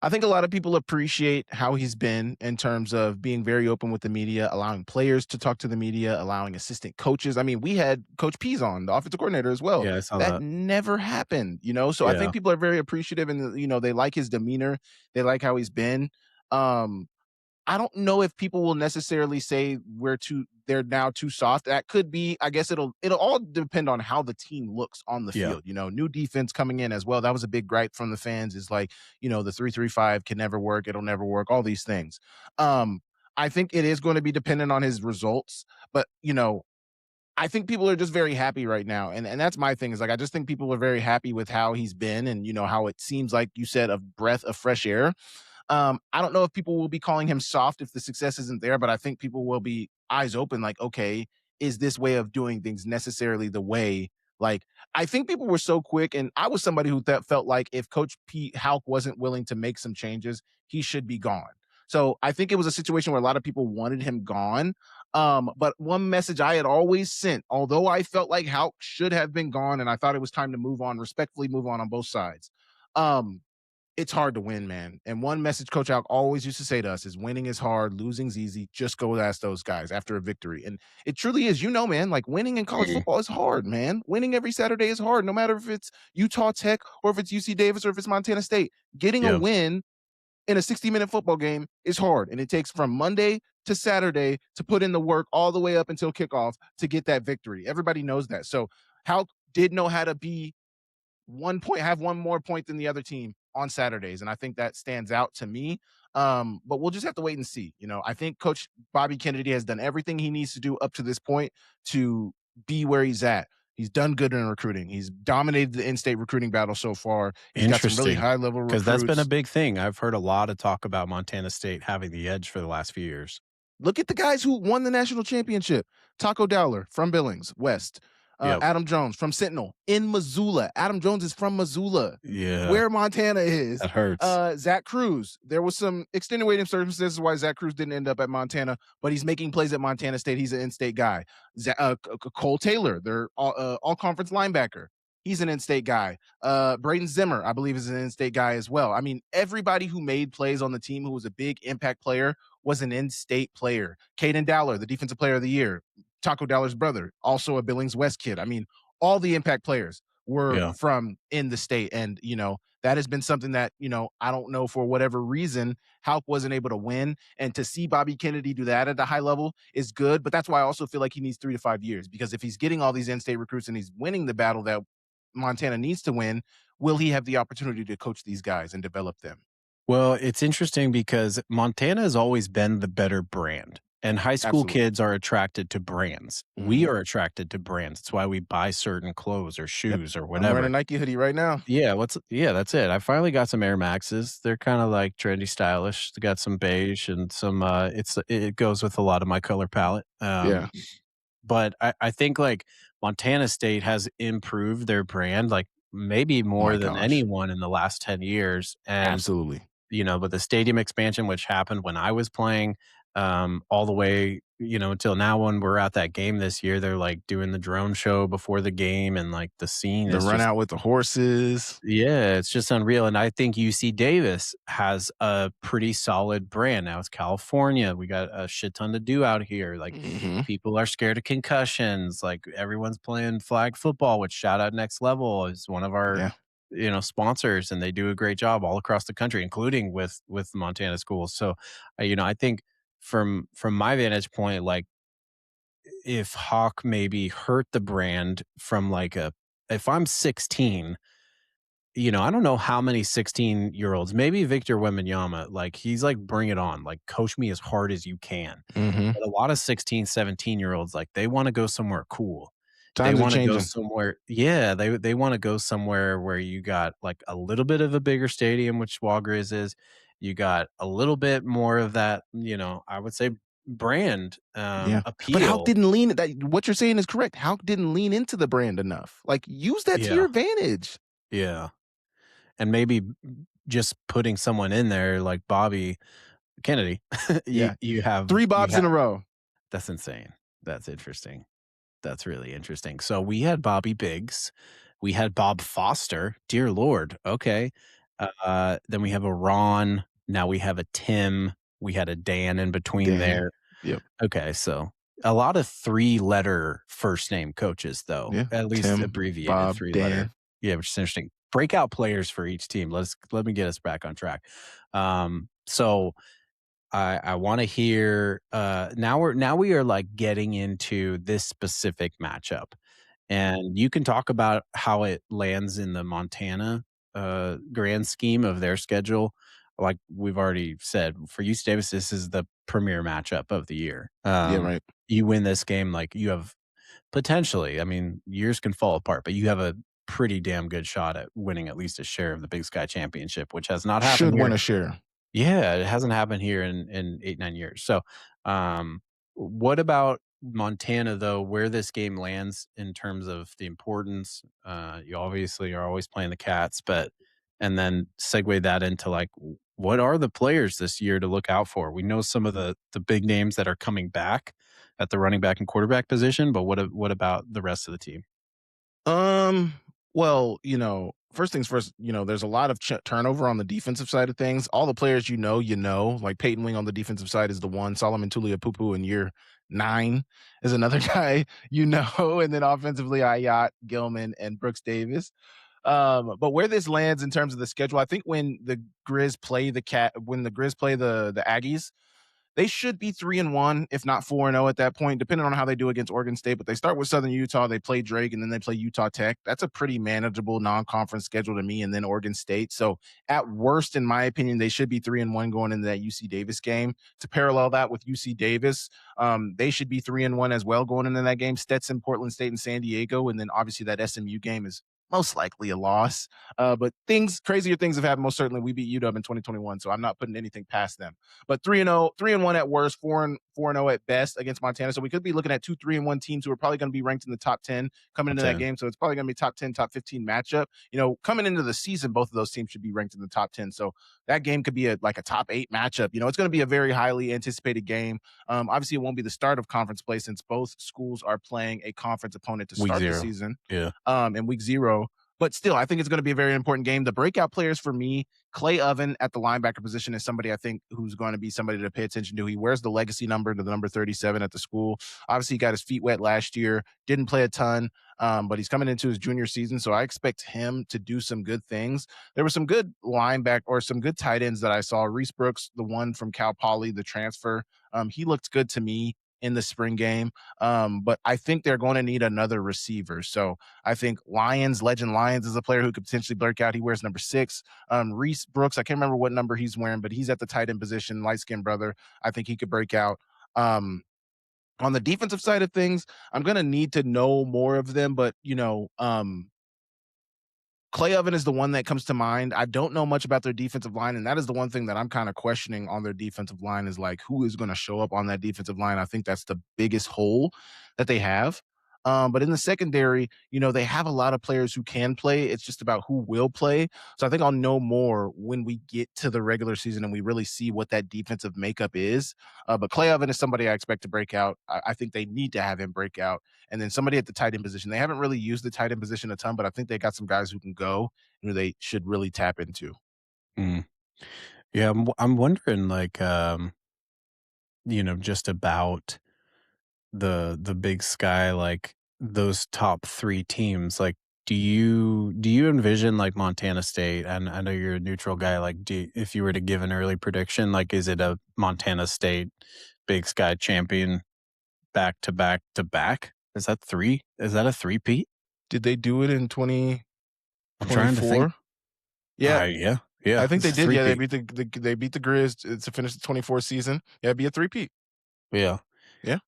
I think a lot of people appreciate how he's been in terms of being very open with the media, allowing players to talk to the media, allowing assistant coaches. I mean, we had Coach Pease on, the offensive coordinator as well. Yeah, I saw That that. never happened, So I Yeah. think people are very appreciative and, they like his demeanor. They like how he's been. Um, I don't know if people will necessarily say they're now too soft. That could be, I guess it'll all depend on how the team looks on the Yeah. field. New defense coming in as well. That was a big gripe from the fans is like, the 3-3-5 can never work. It'll never work. All these things. I think it is going to be dependent on his results, but I think people are just very happy right now. And that's my thing is like, I just think people are very happy with how he's been and, how it seems like you said, a breath of fresh air. I don't know if people will be calling him soft if the success isn't there, but I think people will be eyes open, like, okay, is this way of doing things necessarily the way? Like, I think people were so quick, and I was somebody who felt like if Coach Pete Hauk wasn't willing to make some changes, he should be gone. So I think it was a situation where a lot of people wanted him gone. But one message I had always sent, although I felt like Hauk should have been gone, and I thought it was time to move on, respectfully move on both sides. It's hard to win, man. And one message Coach Alk always used to say to us is winning is hard, losing's easy. Just go ask those guys after a victory. And it truly is, man, like winning in college Mhm. football is hard, man. Winning every Saturday is hard, no matter if it's Utah Tech or if it's UC Davis or if it's Montana State. Getting a Yeah. win in a 60-minute football game is hard. And it takes from Monday to Saturday to put in the work all the way up until kickoff to get that victory. Everybody knows that. So Halk did know how to have one more point than the other team on Saturdays. And I think that stands out to me. But we'll just have to wait and see. I think Coach Bobby Kennedy has done everything he needs to do up to this point to be where he's at. He's done good in recruiting. He's dominated the in-state recruiting battle so far. He's got some really Interesting. high-level Because that's been a recruits. big thing. I've heard a lot of talk about Montana State having the edge for the last few years. Look at the guys who won the national championship. Taco Dowler from Billings, West. Yep. Adam Jones from Sentinel in Missoula. Adam Jones is from Missoula, Yeah. where Montana is. That hurts. Zach Cruz. There was some extenuating circumstances why Zach Cruz didn't end up at Montana, but he's making plays at Montana State. He's an in-state guy. Cole Taylor, their all-conference linebacker. He's an in-state guy. Braden Zimmer, I believe, is an in-state guy as well. I mean, everybody who made plays on the team who was a big impact player was an in-state player. Caden Dowler, the defensive player of the year. Taco Dowler's brother, also a Billings West kid. I mean, all the impact players were from in the state. And, that has been something that, I don't know, for whatever reason, Hauck wasn't able to win. And to see Bobby Kennedy do that at a high level is good. But that's why I also feel like he needs 3 to 5 years, because if he's getting all these in-state recruits and he's winning the battle that Montana needs to win, will he have the opportunity to coach these guys and develop them? Well, it's interesting because Montana has always been the better brand. And high school Absolutely. kids are attracted to brands. We are attracted to brands. It's why we buy certain clothes or shoes or I'm whatever. wearing a Nike hoodie right now. Yeah, that's it. I finally got some Air Maxes. They're kind of like trendy, stylish. They got some beige and some. It goes with a lot of my color palette. But I think like Montana State has improved their brand, like maybe more than anyone in the last 10 years. And Absolutely. but the stadium expansion, which happened when I was playing, all the way, until now when we're at that game this year, they're like doing the drone show before the game and like the scene. The run out with the horses. Yeah, it's just unreal. And I think UC Davis has a pretty solid brand. Now it's California. We got a shit ton to do out here. Like people are scared of concussions. Like everyone's playing flag football, which shout out Next Level is one of our sponsors, and they do a great job all across the country, including with the Montana schools. So, I think from my vantage point, like if Hauck maybe hurt the brand from like if I'm 16, I don't know how many 16-year-olds, maybe Victor Wembanyama, like he's like, bring it on, like coach me as hard as you can. But a lot of 16, 17-year-olds, like they want to go somewhere cool. Times they are want to go changing. somewhere. Yeah, they want to go somewhere where you got like a little bit of a bigger stadium, which Walgriz is. You got a little bit more of that, I would say brand appeal. But Hauck didn't lean. What you're saying is correct. Hauck didn't lean into the brand enough. Like use that to your advantage. Yeah, and maybe just putting someone in there like Bobby Kennedy. you have 3 Bobs in a row. That's insane. That's interesting. That's really interesting. So we had Bobby Biggs. We had Bob Foster. Dear Lord. Okay. Then we have a Ron. Now we have a Tim. We had a Dan in between there. Yep. Okay. So a lot of 3-letter first name coaches, though. Yeah. At least Tim, abbreviated Bob, 3-letter. Dan. Yeah, which is interesting. Breakout players for each team. Let me get us back on track. So I want to hear now we are like getting into this specific matchup, and you can talk about how it lands in the Montana grand scheme of their schedule. Like we've already said, for UC Davis, this is the premier matchup of the year. Right. You win this game, like you have potentially, I mean, years can fall apart, but you have a pretty damn good shot at winning at least a share of the Big Sky Championship, which has not happened. Should here. win a share. Yeah, it hasn't happened here in 8-9 years. So, what about Montana, though, where this game lands in terms of the importance? You obviously are always playing the Cats, and then segue that into like, what are the players this year to look out for? We know some of the big names that are coming back at the running back and quarterback position, but what about the rest of the team? Well, first things first, there's a lot of turnover on the defensive side of things. All the players like Peyton Wing on the defensive side is the one. Solomon Tuliapupu in year 9 is another guy, and then offensively, Ayat, Gilman, and Brooks Davis. But where this lands in terms of the schedule, I think when the Grizz play the Aggies, They should be 3-1, if not 4-0 at that point, depending on how they do against Oregon State. But they start with Southern Utah, they play Drake, and then they play Utah Tech. That's a pretty manageable non-conference schedule to me, and then Oregon State. So at worst, in my opinion, they should be 3-1 going into that UC Davis game. To parallel that with UC Davis, they should be 3-1 as well going into that game. Stetson, Portland State, and San Diego, and then obviously that SMU game is most likely a loss. But crazier things have happened. Most certainly, we beat UW in 2021, so I'm not putting anything past them. But 3-0, 3-1 at worst, 4-0 at best against Montana. So we could be looking at two 3-1 teams who are probably going to be ranked in the top 10 coming into that game. So it's probably going to be top 10, top 15 matchup. Coming into the season, both of those teams should be ranked in the top 10. So that game could be a top 8 matchup. It's going to be a very highly anticipated game. Obviously, it won't be the start of conference play since both schools are playing a conference opponent to start the season. Yeah. In week 0. But still, I think it's going to be a very important game. The breakout players for me, Clay Oven at the linebacker position is somebody I think who's going to be somebody to pay attention to. He wears the legacy number, the number 37 at the school. Obviously, he got his feet wet last year, didn't play a ton, but he's coming into his junior season, so I expect him to do some good things. There were some good some good tight ends that I saw. Reese Brooks, the one from Cal Poly, the transfer, he looked good to me in the spring game. But I think they're going to need another receiver. So I think Legend Lyons is a player who could potentially break out. He wears number 6. Reese Brooks, I can't remember what number he's wearing, but he's at the tight end position, light-skinned brother. I think he could break out. On the defensive side of things, I'm going to need to know more of them, but Clay Oven is the one that comes to mind. I don't know much about their defensive line, and that is the one thing that I'm kind of questioning on their defensive line is like, who is going to show up on that defensive line? I think that's the biggest hole that they have. But in the secondary, they have a lot of players who can play. It's just about who will play. So I think I'll know more when we get to the regular season and we really see what that defensive makeup is. But Clay Oven is somebody I expect to break out. I think they need to have him break out. And then somebody at the tight end position. They haven't really used the tight end position a ton, but I think they got some guys who can go and who they should really tap into. Mm. Yeah, I'm wondering, just about the Big Sky, like those top 3 teams. Like, do you envision like Montana State? And I know you're a neutral guy. Like, if you were to give an early prediction, like, is it a Montana State Big Sky champion back to back to back? Is that 3? Is that a 3-peat? Did they do it in 2024? I'm trying to think. Yeah. Yeah. I think they did. Yeah, they beat the Grizz to finish the 24 season. Yeah, it'd be a 3-peat. Yeah. Yeah.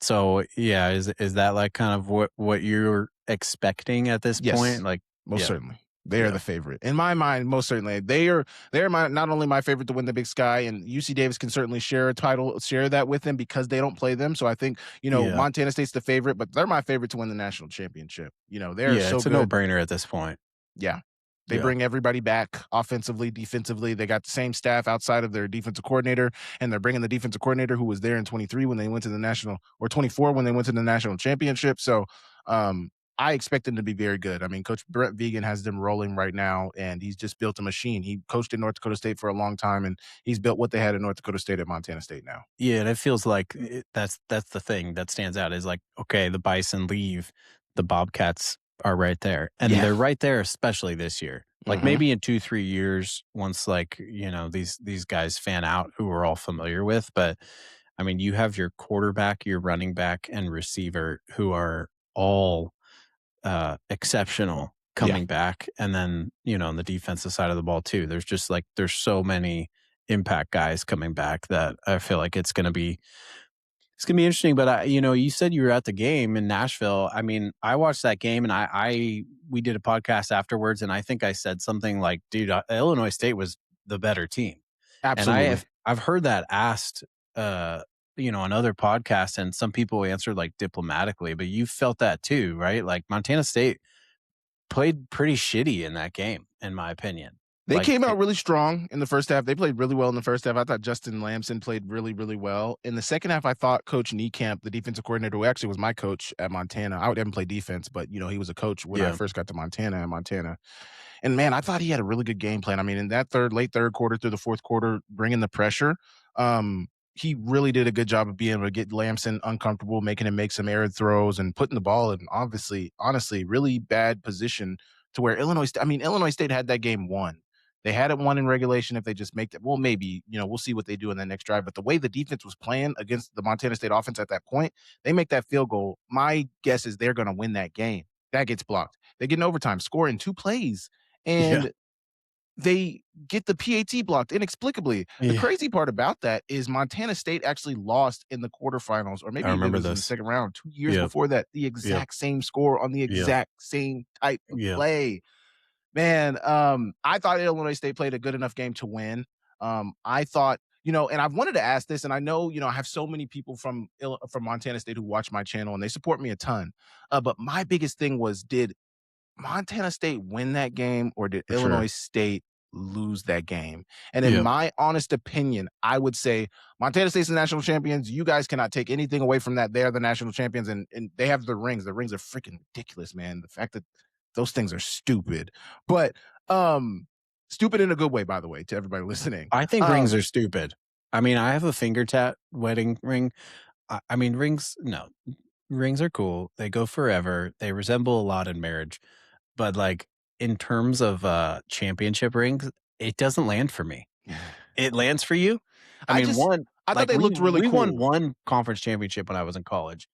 So yeah, is that like kind of what you're expecting at this point? Like, most certainly. They are the favorite. In my mind, most certainly. They are not only my favorite to win the Big Sky, and UC Davis can certainly share that with them because they don't play them. So I think, Montana State's the favorite, but they're my favorite to win the national championship. It's a no-brainer at this point. Yeah. They bring everybody back offensively, defensively. They got the same staff outside of their defensive coordinator, and they're bringing the defensive coordinator who was there in 23 when they went to the national, or 24 when they went to the national championship. So I expect them to be very good. I mean, Coach Brett Vegan has them rolling right now, and he's just built a machine. He coached at North Dakota State for a long time, and he's built what they had at North Dakota State at Montana State now. Yeah, and it feels like that's the thing that stands out is like, okay, the Bison leave, the Bobcats are right there. And they're right there, especially this year. Like maybe in 2-3 years, once these guys fan out who we're all familiar with. But I mean, you have your quarterback, your running back, and receiver who are all exceptional coming back. And then, on the defensive side of the ball too, there's so many impact guys coming back that I feel like it's going to be interesting. But you said you were at the game in Nashville. I mean, I watched that game, and we did a podcast afterwards, and I think I said something like, "Dude, Illinois State was the better team." Absolutely, and I've heard that asked, on other podcasts, and some people answered like diplomatically, but you felt that too, right? Like Montana State played pretty shitty in that game, in my opinion. They came out really strong in the first half. They played really well in the first half. I thought Justin Lamson played really, really well. In the second half, I thought Coach Niekamp, the defensive coordinator, who actually was my coach at Montana, I didn't play defense, but, he was a coach when I first got to Montana. And, man, I thought he had a really good game plan. I mean, in that late third quarter through the fourth quarter, bringing the pressure, he really did a good job of being able to get Lamson uncomfortable, making him make some errant throws and putting the ball in, honestly, really bad position to where Illinois State had that game won. They had it won in regulation if they just make that. Well, maybe, we'll see what they do in the next drive. But the way the defense was playing against the Montana State offense at that point, they make that field goal. My guess is they're going to win that game. That gets blocked. They get in overtime, score in 2 plays, Yeah. and they get the PAT blocked inexplicably. The Yeah. crazy part about that is Montana State actually lost in the quarterfinals, or maybe I even it remember was in the this. second round 2 years Yep. before that, the Yep. exact same score on the Yep. exact same type of Yep. play. Man, I thought Illinois State played a good enough game to win. I thought, and I've wanted to ask this, and I know, I have so many people from Montana State who watch my channel and they support me a ton. But my biggest thing was, did Montana State win that game or did For Illinois sure. State lose that game? And in Yep. my honest opinion, I would say Montana State's the national champions. You guys cannot take anything away from that. They're the national champions, and they have the rings. The rings are freaking ridiculous, man. The fact that those things are stupid, but stupid in a good way, by the way, to everybody listening. I think rings are stupid. I mean, I have a finger tat wedding ring. I mean, rings are cool. They go forever. They resemble a lot in marriage. But like in terms of championship rings, it doesn't land for me. It lands for you? I thought they looked really we cool. won one conference championship when I was in college.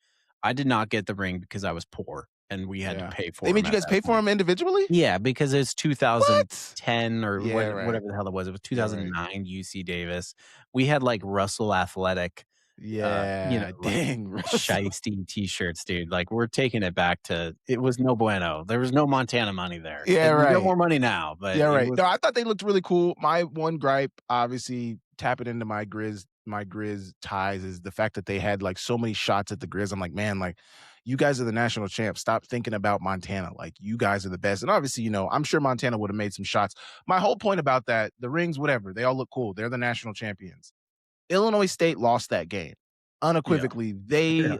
I did not get the ring because I was poor and we had to pay for it. They made you guys pay for them individually? Yeah, because it's 2010 or Yeah, right. whatever the hell it was. It was 2009 UC Davis. We had like Russell Athletic, Yeah, dang, like Russell. shiesty t-shirts, dude. Like we're taking it back to, it was no bueno. There was no Montana money there. Yeah, We right. got more money now, but Yeah, right. was, No, I thought they looked really cool. My one gripe, obviously, tapping into my Grizz ties, is the fact that they had like so many shots at the Grizz. I'm like, man, like you guys are the national champs. Stop thinking about Montana. Like you guys are the best. And obviously, I'm sure Montana would have made some shots. My whole point about that, the rings, whatever, they all look cool. They're the national champions. Illinois State lost that game. Unequivocally, they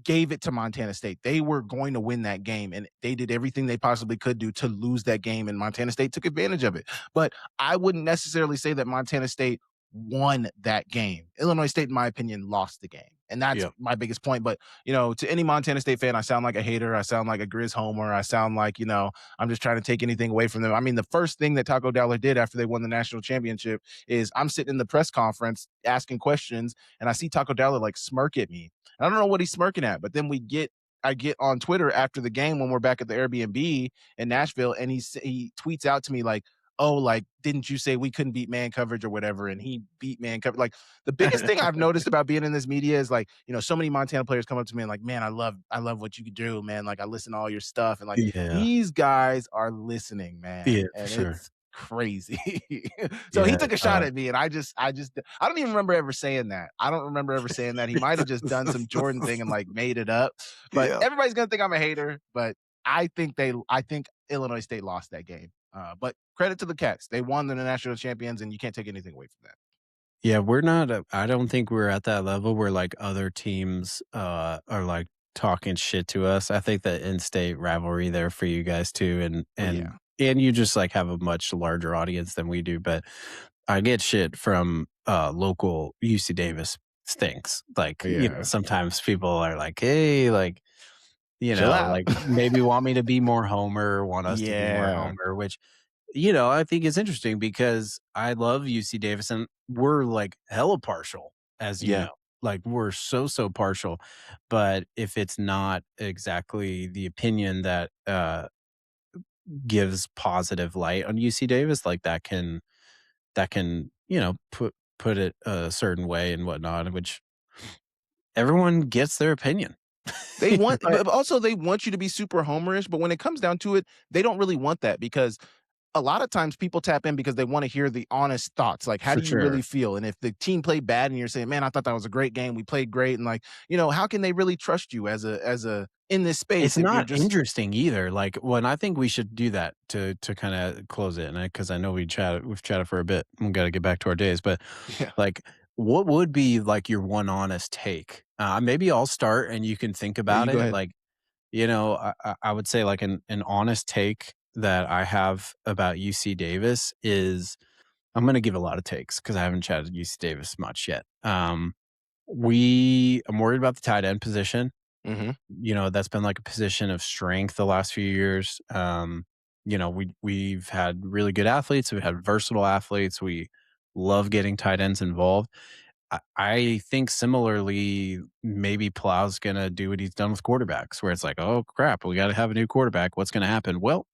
gave it to Montana State. They were going to win that game, and they did everything they possibly could do to lose that game, and Montana State took advantage of it. But I wouldn't necessarily say that Montana State won that game. Illinois State, in my opinion, lost the game. And that's my biggest point. But, to any Montana State fan, I sound like a hater. I sound like a Grizz homer. I sound like, I'm just trying to take anything away from them. I mean, the first thing that Taco Dowler did after they won the national championship is I'm sitting in the press conference asking questions, and I see Taco Dowler like smirk at me. And I don't know what he's smirking at, but then I get on Twitter after the game when we're back at the Airbnb in Nashville, and he tweets out to me like, oh, like, didn't you say we couldn't beat man coverage or whatever? And he beat man coverage. Like, the biggest thing I've noticed about being in this media is like, so many Montana players come up to me and like, man, I love what you do, man. Like, I listen to all your stuff. And like, these guys are listening, man. Yeah, and for sure. It's crazy. So he took a shot at me, and I don't even remember ever saying that. I don't remember ever saying that. He might have just done some Jordan thing and like made it up. But everybody's going to think I'm a hater. But I think Illinois State lost that game. But credit to the Cats. They won the national champions, and you can't take anything away from that. Yeah, we're not, I don't think we're at that level where like other teams are like talking shit to us. I think the in-state rivalry there for you guys too. And you just like have a much larger audience than we do. But I get shit from local UC Davis stinks. Like, sometimes people are like, hey, like, like maybe want me to be more homer, want us to be more homer, which, I think is interesting because I love UC Davis and we're like hella partial, as you know. Like we're so partial. But if it's not exactly the opinion that gives positive light on UC Davis, like that can put it a certain way and whatnot, which everyone gets their opinion. They want, but also they want you to be super homerish. But when it comes down to it, they don't really want that, because a lot of times people tap in because they want to hear the honest thoughts. Like, how do you really feel? And if the team played bad and you're saying, man, I thought that was a great game, we played great. And like, how can they really trust you as a in this space? It's not interesting either. Like when I think we should do that to kind of close it. And because I know we've chatted for a bit. We got to get back to our days, but like, what would be like your one honest take? Maybe I'll start and you can think about it. Like, I would say like an honest take that I have about UC Davis is, I'm going to give a lot of takes because I haven't chatted UC Davis much yet. I'm worried about the tight end position. Mm-hmm. That's been like a position of strength the last few years. we've had really good athletes. We've had versatile athletes. We love getting tight ends involved. I think similarly, maybe Plow's gonna do what he's done with quarterbacks, where it's like, oh crap, we got to have a new quarterback. What's going to happen? Well,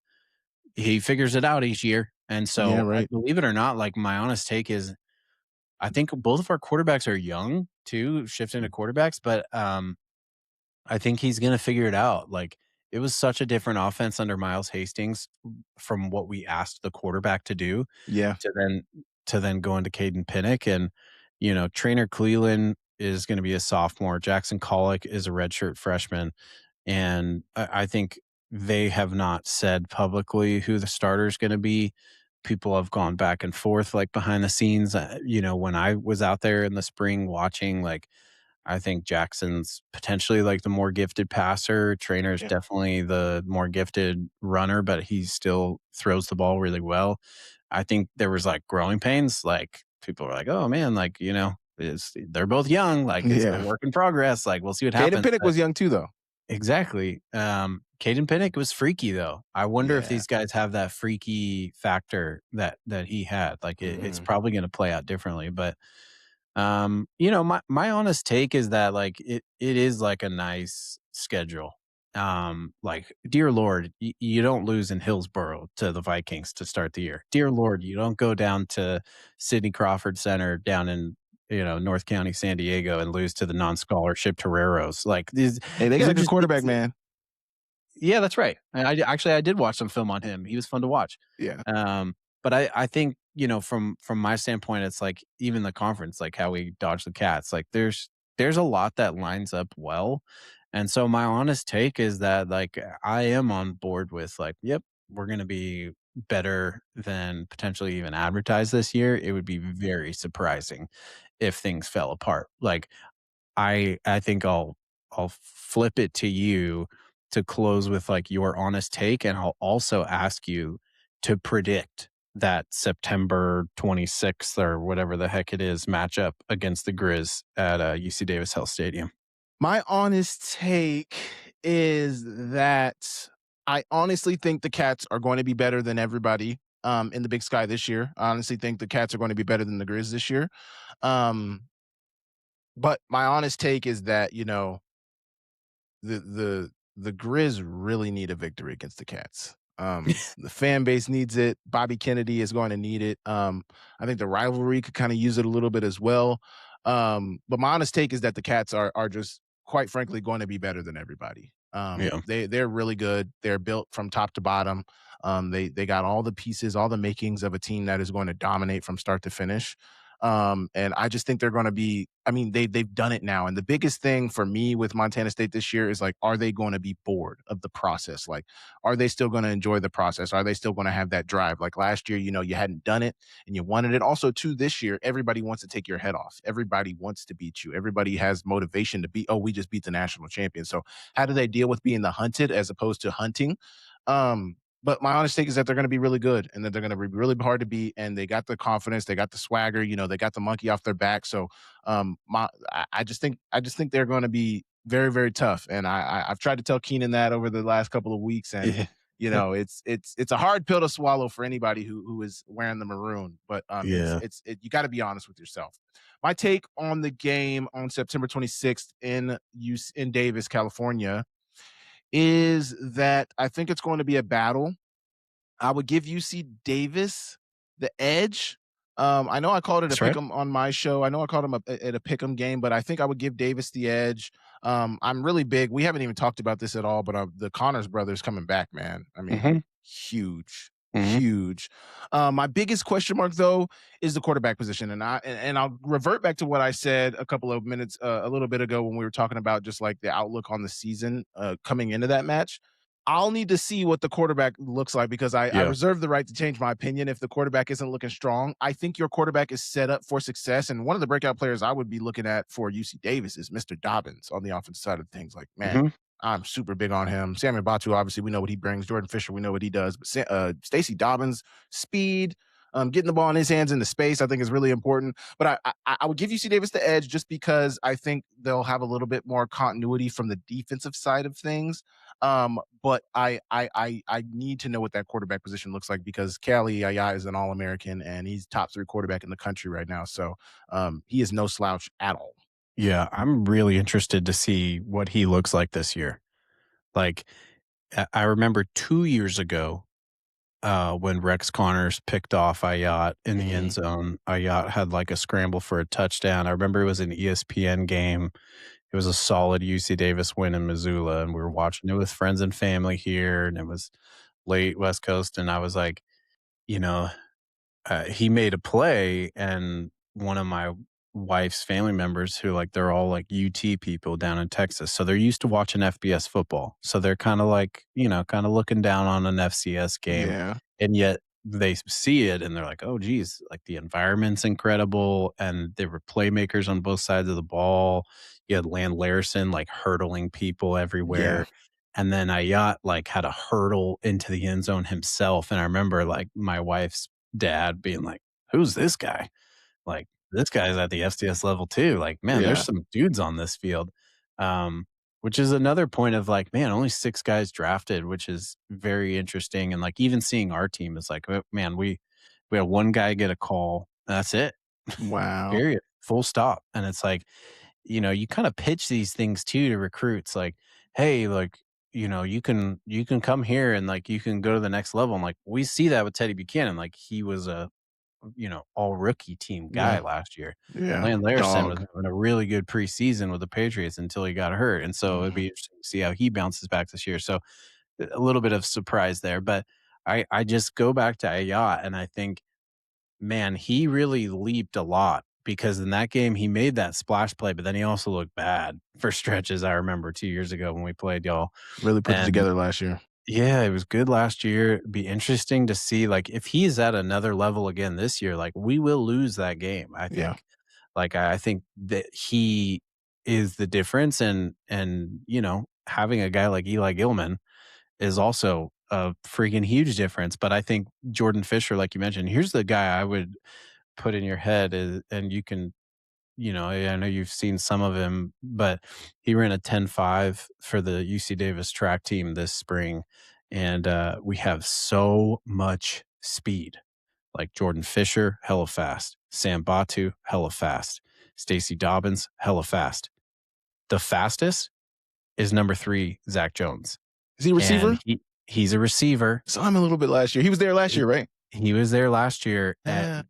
he figures it out each year, and Yeah, so right. believe it or not, like my honest take is, I think both of our quarterbacks are young too, shifting to quarterbacks, but I think he's gonna figure it out. Like, it was such a different offense under Miles Hastings from what we asked the quarterback to do Yeah. to then go into Caden Pinnock. And, Trainer Cleveland is gonna be a sophomore. Jackson Collick is a redshirt freshman. And I think they have not said publicly who the starter is gonna be. People have gone back and forth, like, behind the scenes. When I was out there in the spring watching, like, I think Jackson's potentially like the more gifted passer. Trainer's Yeah. definitely the more gifted runner, but he still throws the ball really well. I think there was like growing pains. Like people were like, "Oh man, like they're both young. Like it's a Yeah. work in progress. Like we'll see what Caden happens." Pinnock was young too, though. Exactly. Caden Pinnock was freaky though. I wonder if Yeah. these guys have that freaky factor that he had. Like it's Mhm. probably going to play out differently, but my honest take is that like it is like a nice schedule. Like dear Lord, you don't lose in Hillsborough to the Vikings to start the year. Dear Lord, you don't go down to Sidney Crawford Center down in North County, San Diego, and lose to the non-scholarship Toreros. Like Hey, they these got are a good just quarterback, man. yeah, that's right. And I did watch some film on him. He was fun to watch. Yeah. Um, but I think from my standpoint, it's like even the conference, like how we dodge the cats. Like there's a lot that lines up well, and so my honest take is that like I am on board with like, yep, we're gonna be better than potentially even advertised this year. It would be very surprising if things fell apart. Like I think I'll flip it to you to close with like your honest take, and I'll also ask you to predict that September 26th or whatever the heck it is matchup against the Grizz at UC Davis Health Stadium. My honest take is that I honestly think the Cats are going to be better than everybody in the Big Sky this year. I honestly think the Cats are going to be better than the Grizz this year. Um, but my honest take is that, the Grizz really need a victory against the Cats. The fan base needs it. Bobby Kennedy is going to need it. I think the rivalry could kind of use it a little bit as well. But my honest take is that the Cats are just quite frankly going to be better than everybody. Yeah. They're really good. They're built from top to bottom. They got all the pieces, all the makings of a team that is going to dominate from start to finish. And I just think they're going to be. I mean, they've done it now. And the biggest thing for me with Montana State this year is like, are they going to be bored of the process? Like, are they still going to enjoy the process? Are they still going to have that drive? Like last year, you hadn't done it and you wanted it. Also, too, this year, everybody wants to take your head off. Everybody wants to beat you. Everybody has motivation to beat. Oh, we just beat the national champion. So how do they deal with being the hunted as opposed to hunting? But my honest take is that they're going to be really good and that they're going to be really hard to beat. And they got the confidence, they got the swagger, they got the monkey off their back. So I just think they're going to be very, very tough. And I've tried to tell Keenan that over the last couple of weeks, and Yeah. it's a hard pill to swallow for anybody who is wearing the maroon. But Yeah. you got to be honest with yourself. My take on the game on September 26th in Davis, California, is that I think it's going to be a battle. I would give UC Davis the edge. I know I called it a That's right. pick'em on my show. I know I called him at a pick'em game, but I think I would give Davis the edge. I'm really big. We haven't even talked about this at all, but the Connors brothers coming back, man. I mean, Hmm. huge, Hmm. huge. My biggest question mark though is the quarterback position, and I'll revert back to what I said a little bit ago when we were talking about just like the outlook on the season coming into that match. I'll need to see what the quarterback looks like because I Yeah. reserve the right to change my opinion if the quarterback isn't looking strong. I think your quarterback is set up for success. And one of the breakout players I would be looking at for UC Davis is Mr. Dobbins on the offensive side of things. Like, man, Hmm. I'm super big on him. Samuel Batu, obviously, we know what he brings. Jordan Fisher, we know what he does. But Stacey Dobbins, speed, Getting the ball in his hands in the space, I think, is really important. But I would give UC Davis the edge just because I think they'll have a little bit more continuity from the defensive side of things. But I need to know what that quarterback position looks like because Cali Yaya is an All-American and he's top 3 quarterback in the country right now. So he is no slouch at all. Yeah, I'm really interested to see what he looks like this year. Like, I remember 2 years ago, when Rex Connors picked off Ayat in the end zone. Ayat had like a scramble for a touchdown. I remember it was an ESPN game. It was a solid UC Davis win in Missoula, and we were watching it with friends and family here, and it was late West Coast, and I was like, you know, he made a play, and one of my wife's family members who like they're all like UT people down in Texas. So they're used to watching FBS football. So they're kind of like, kind of looking down on an FCS game. Yeah. And yet they see it and they're like, oh geez, like the environment's incredible. And there were playmakers on both sides of the ball. You had Land Larson like hurdling people Yeah. everywhere. And then Ayat like had a hurdle into the end zone himself. And I remember like my wife's dad being like, who's this guy? Like, this guy's at the FCS level too. Like, man, there's Yeah. some dudes on this field. Which is another point of like, man, only 6 guys drafted, which is very interesting. And like even seeing our team is like, man, we had one guy get a call. That's it. Wow. Period. Full stop. And it's like, you kind of pitch these things too to recruits like, hey, like, you can come here and like you can go to the next level. And like we see that with Teddy Buchanan. Like he was a all rookie team guy Yeah. last year. Yeah. Land Larson was Dog. having a really good preseason with the Patriots until he got hurt. And so it'd be interesting to see how he bounces back this year. So a little bit of surprise there. But I just go back to Ayat and I think, man, he really leaped a lot because in that game he made that splash play, but then he also looked bad for stretches. I remember 2 years ago when we played y'all. Really put it And together last year. yeah, it was good last year. It'd be interesting to see, like, if he's at another level again this year, like, we will lose that game, I think. Yeah. Like, I think that he is the difference, and having a guy like Eli Gilman is also a freaking huge difference. But I think Jordan Fisher, like you mentioned, here's the guy I would put in your head, and you can I know you've seen some of him, but he ran a 10.5 for the UC Davis track team this spring. And we have so much speed. Like Jordan Fisher, hella fast. Sam Batu, hella fast. Stacy Dobbins, hella fast. The fastest is number 3, Zach Jones. Is he a receiver? And he's a receiver. Saw him a little bit last year. He was there last year, right? He was there last year. Yeah.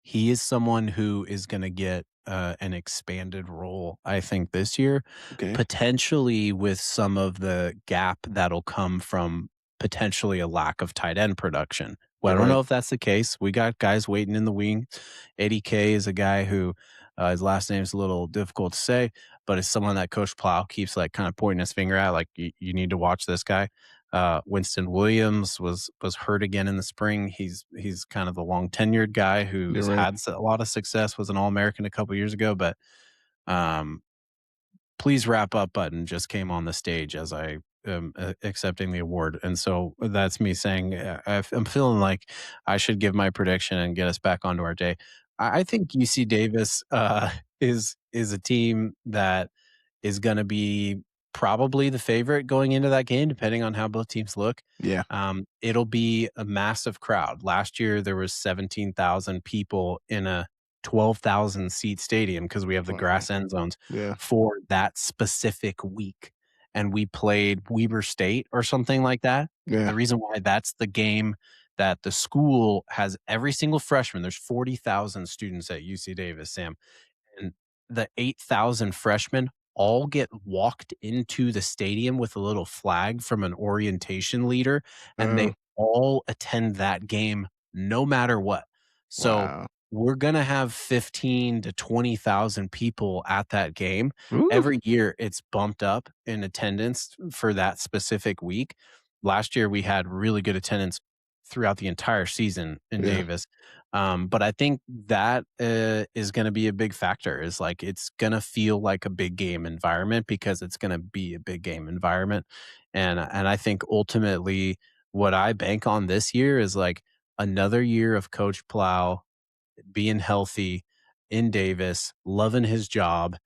He is someone who is going to get an expanded role, I think, this year, Okay. potentially with some of the gap that'll come from potentially a lack of tight end production. Well, I don't know if that's the case. We got guys waiting in the wing. Eddie K is a guy who his last name is a little difficult to say, but it's someone that Coach Plow keeps like kind of pointing his finger at, like you need to watch this guy. Winston Williams was hurt again in the spring. He's kind of the long tenured guy who's had a lot of success. Was an All-American a couple years ago, but please wrap up button just came on the stage as I am accepting the award, and so that's me saying I'm feeling like I should give my prediction and get us back onto our day. I think UC Davis is a team that is going to be probably the favorite going into that game, depending on how both teams look. Yeah. It'll be a massive crowd. Last year, there was 17,000 people in a 12,000 seat stadium because we have the grass end zones for that specific week. And we played Weber State or something like that. Yeah. The reason why that's the game that the school has every single freshman. There's 40,000 students at UC Davis, Sam. And the 8,000 freshmen all get walked into the stadium with a little flag from an orientation leader, and they all attend that game no matter what. So we're going to have 15 to 20,000 people at that game. Ooh. Every year it's bumped up in attendance for that specific week. Last year we had really good attendance throughout the entire season in Davis. But I think that is going to be a big factor. Is like it's going to feel like a big game environment because it's going to be a big game environment, and I think ultimately what I bank on this year is like another year of Coach Plow being healthy in Davis, loving his job,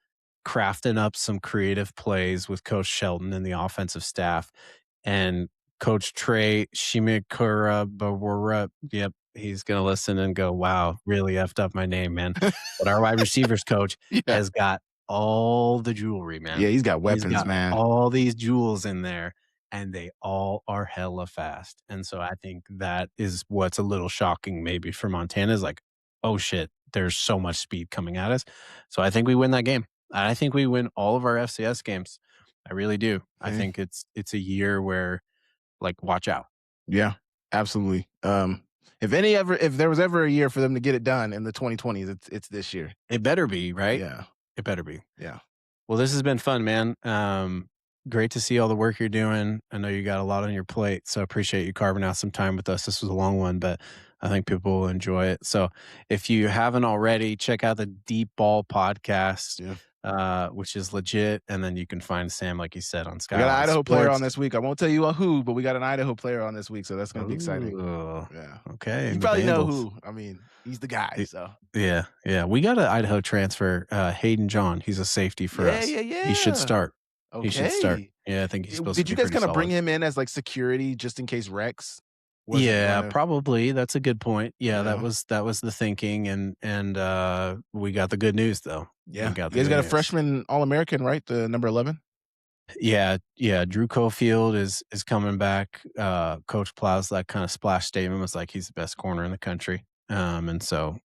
crafting up some creative plays with Coach Shelton and the offensive staff, and Coach Trey Shimikura, yep, he's gonna listen and go, "Wow, really effed up my name, man." But our wide receivers coach Yeah. has got all the jewelry, man. Yeah, he's got He's weapons, got man. all these jewels in there, and they all are hella fast. And so I think that is what's a little shocking maybe for Montana is like, "Oh shit, there's so much speed coming at us." So I think we win that game. I think we win all of our FCS games. I really do. I Okay. think it's a year where, like, watch out. Yeah, absolutely. If there was ever a year for them to get it done in the 2020s, it's this year. It better be, right? Yeah. It better be. Yeah. Well, this has been fun, man. Great to see all the work you're doing. I know you got a lot on your plate, so I appreciate you carving out some time with us. This was a long one, but I think people will enjoy it. So if you haven't already, check out the Deep Ball podcast, which is legit. And then you can find Sam, like you said, on We Skyline got an Idaho player on Sports. this week. I won't tell you who, but we got an Idaho player on this week, so that's going to be exciting. Ooh, Yeah. okay. You probably know who. I mean, he's the guy, so. Yeah, yeah. We got an Idaho transfer, Hayden John. He's a safety for us. Yeah. He should start. Okay. He should start. Yeah, I think he's supposed to Did be you guys pretty kind of solid. bring him in as like security just in case Rex? Probably. That's a good point. Yeah, Yeah. that was the thinking, and we got the good news though. Yeah. We got You guys got a freshman All-American, right? The number 11? Yeah. Drew Cofield is coming back. Coach Plow's that kind of splash statement was like he's the best corner in the country. And so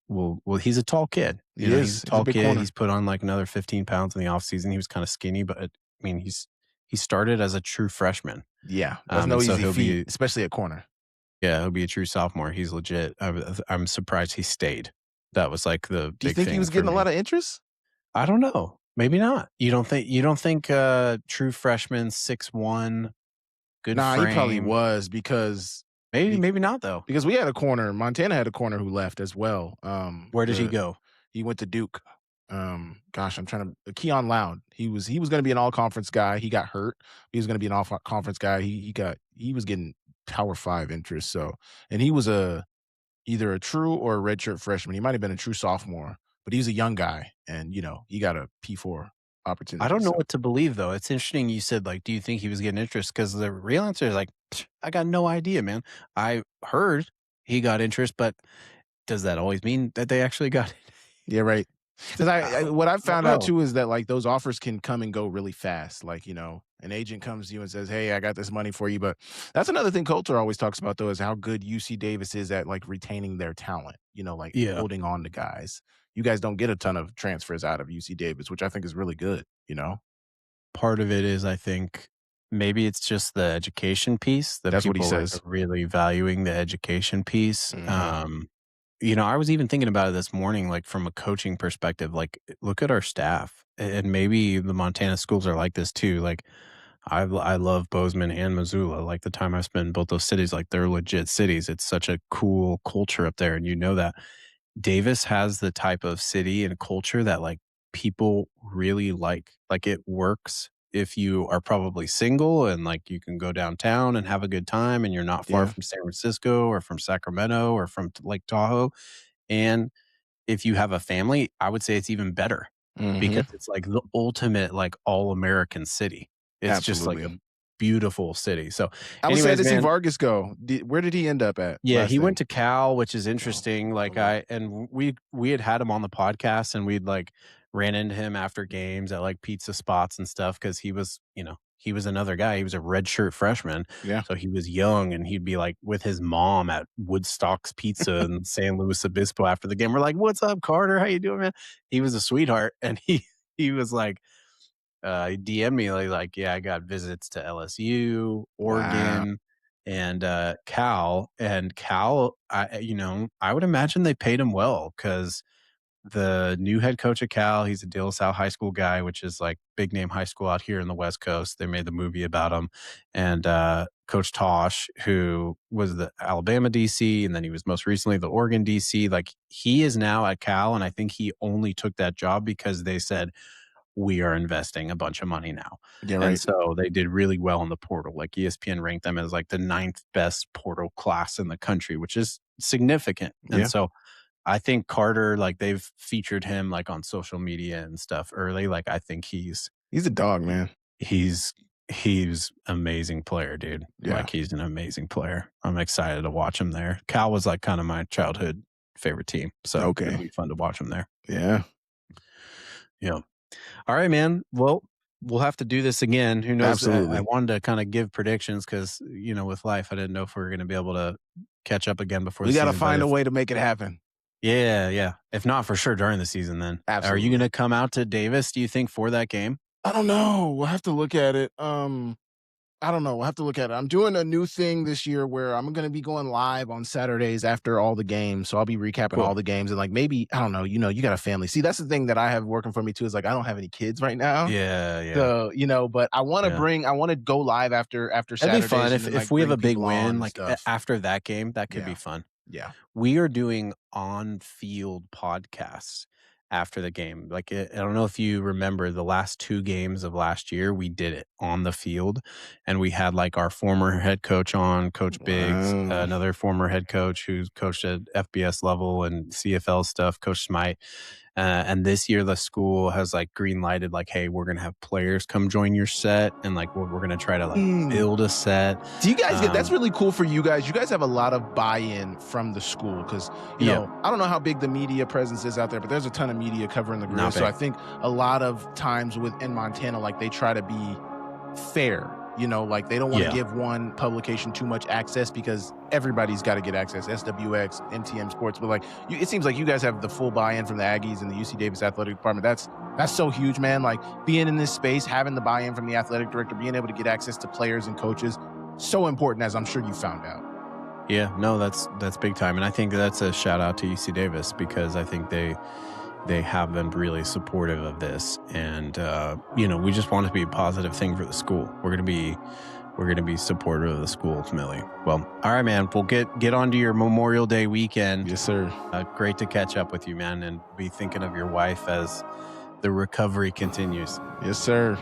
he's a tall kid. He is. He's a tall big kid. corner. He's put on like another 15 pounds in the offseason. He was kind of skinny, but I mean he started as a true freshman. Yeah. That's no and so easy he'll feat, be especially at corner. Yeah, he'll be a true sophomore. He's legit. I'm surprised he stayed. That was like the Do you big think thing he was for getting a me. lot of interest? I don't know. Maybe not. You don't think true freshman 6'1", good Nah, frame? he probably was because Maybe not though. because we had a corner. Montana had a corner who left as well. Where did he go? He went to Duke. Gosh, I'm trying to Keon Loud. He was going to be an all-conference guy. He got hurt. He was going to be an all-conference guy. He was getting Power 5 interest. So, and he was either a true or a redshirt freshman. He might have been a true sophomore, but he's a young guy, and he got a P4 opportunity. I don't know what to believe though. It's interesting you said like, do you think he was getting interest? Because the real answer is like, I got no idea, man. I heard he got interest, but does that always mean that they actually got it? Yeah, right. Because what I've found out know. too is that like those offers can come and go really fast. Like, an agent comes to you and says, "Hey, I got this money for you." But that's another thing Coulter always talks about though, is how good UC Davis is at like retaining their talent, holding on to guys. You guys don't get a ton of transfers out of UC Davis, which I think is really good, Part of it is, I think, maybe it's just the education piece that That's what he people says. are really valuing the education piece. Mhm. I was even thinking about it this morning, like from a coaching perspective, like look at our staff, and maybe the Montana schools are like this too. Like I love Bozeman and Missoula. Like the time I spent in both those cities, like they're legit cities. It's such a cool culture up there, and that Davis has the type of city and culture that like people really like. Like it works if you are probably single and like you can go downtown and have a good time and you're not far Yeah. from San Francisco or from Sacramento or from Lake Tahoe. And if you have a family, I would say it's even better because Mhm. it's like the ultimate like all-American city. It's just like a Absolutely. beautiful city. So I was sad anyways, to see man, Vargas go. Where did he end up at? yeah, last he went thing? to Cal, which is interesting. Like okay. we had him on the podcast and we'd like ran into him after games at like pizza spots and stuff because he was, he was another guy. He was a redshirt freshman. Yeah. So he was young and he'd be like with his mom at Woodstock's Pizza in San Luis Obispo after the game. We're like, "What's up, Carter? How you doing, man?" He was a sweetheart and he was like he DM'd me like, yeah, I got visits to LSU, Oregon, and Cal. And Cal, I would imagine they paid him well because the new head coach at Cal, he's a De La Salle High School guy, which is like big name high school out here in the West Coast. They made the movie about him. And Coach Tosh, who was the Alabama DC, and then he was most recently the Oregon DC, like he is now at Cal. And I think he only took that job because they said, we are investing a bunch of money now. Yeah, And right. so they did really well in the portal. Like ESPN ranked them as like the 9th best portal class in the country, which is significant. And Yeah. so I think Carter, like they've featured him like on social media and stuff early. Like I think He's a dog, man. he's amazing player, dude. Yeah. Like he's an amazing player. I'm excited to watch him there. Cal was like kind of my childhood favorite team. So Okay. it'll be fun to watch him there. Yeah. Yeah. All right, man. Well, we'll have to do this again. Who knows? Absolutely. I wanted to kind of give predictions because, with life, I didn't know if we were going to be able to catch up again before We the got to season, but find a way to make it happen. Yeah. If not, for sure during the season then. Absolutely. Are you going to come out to Davis, do you think, for that game? I don't know. We'll have to look at it. I don't know. We'll have to look at it. I'm doing a new thing this year where I'm going to be going live on Saturdays after all the games. So I'll be recapping all the games and like maybe, I don't know, you got a family. See, that's the thing that I have working for me too is like I don't have any kids right now. Yeah. So, but I want to I want to go live after That'd Saturdays. be fun if we have a big win like stuff. after that game. That could be fun. Yeah. We are doing on-field podcasts after the game. Like, I don't know if you remember the last 2 games of last year, we did it on the field, and we had like our former head coach on, Coach Biggs, another former head coach who's coached at FBS level and CFL stuff, Coach Smite. And this year the school has like green lighted like, hey, we're going to have players come join your set. And like, we're going to try to like build a set. Do you guys that's really cool for you guys. You guys have a lot of buy-in from the school. Cause you know, I don't know how big the media presence is out there, but there's a ton of media covering the Grizz. So I think a lot of times in Montana, like they try to be fair. Like they don't want to give one publication too much access because everybody's got to get access. SWX, MTM Sports, but like it seems like you guys have the full buy-in from the Aggies and the UC Davis athletic department. That's so huge, man. Like being in this space, having the buy-in from the athletic director, being able to get access to players and coaches, so important, as I'm sure you found out. Yeah, no, that's big time, and I think that's a shout out to UC Davis because I think they have been really supportive of this, and we just want it to be a positive thing for the school. We're gonna be supportive of the school ultimately. Well, all right, man. We'll get onto your Memorial Day weekend. Yes, sir. Great to catch up with you, man, and be thinking of your wife as the recovery continues. Yes, sir.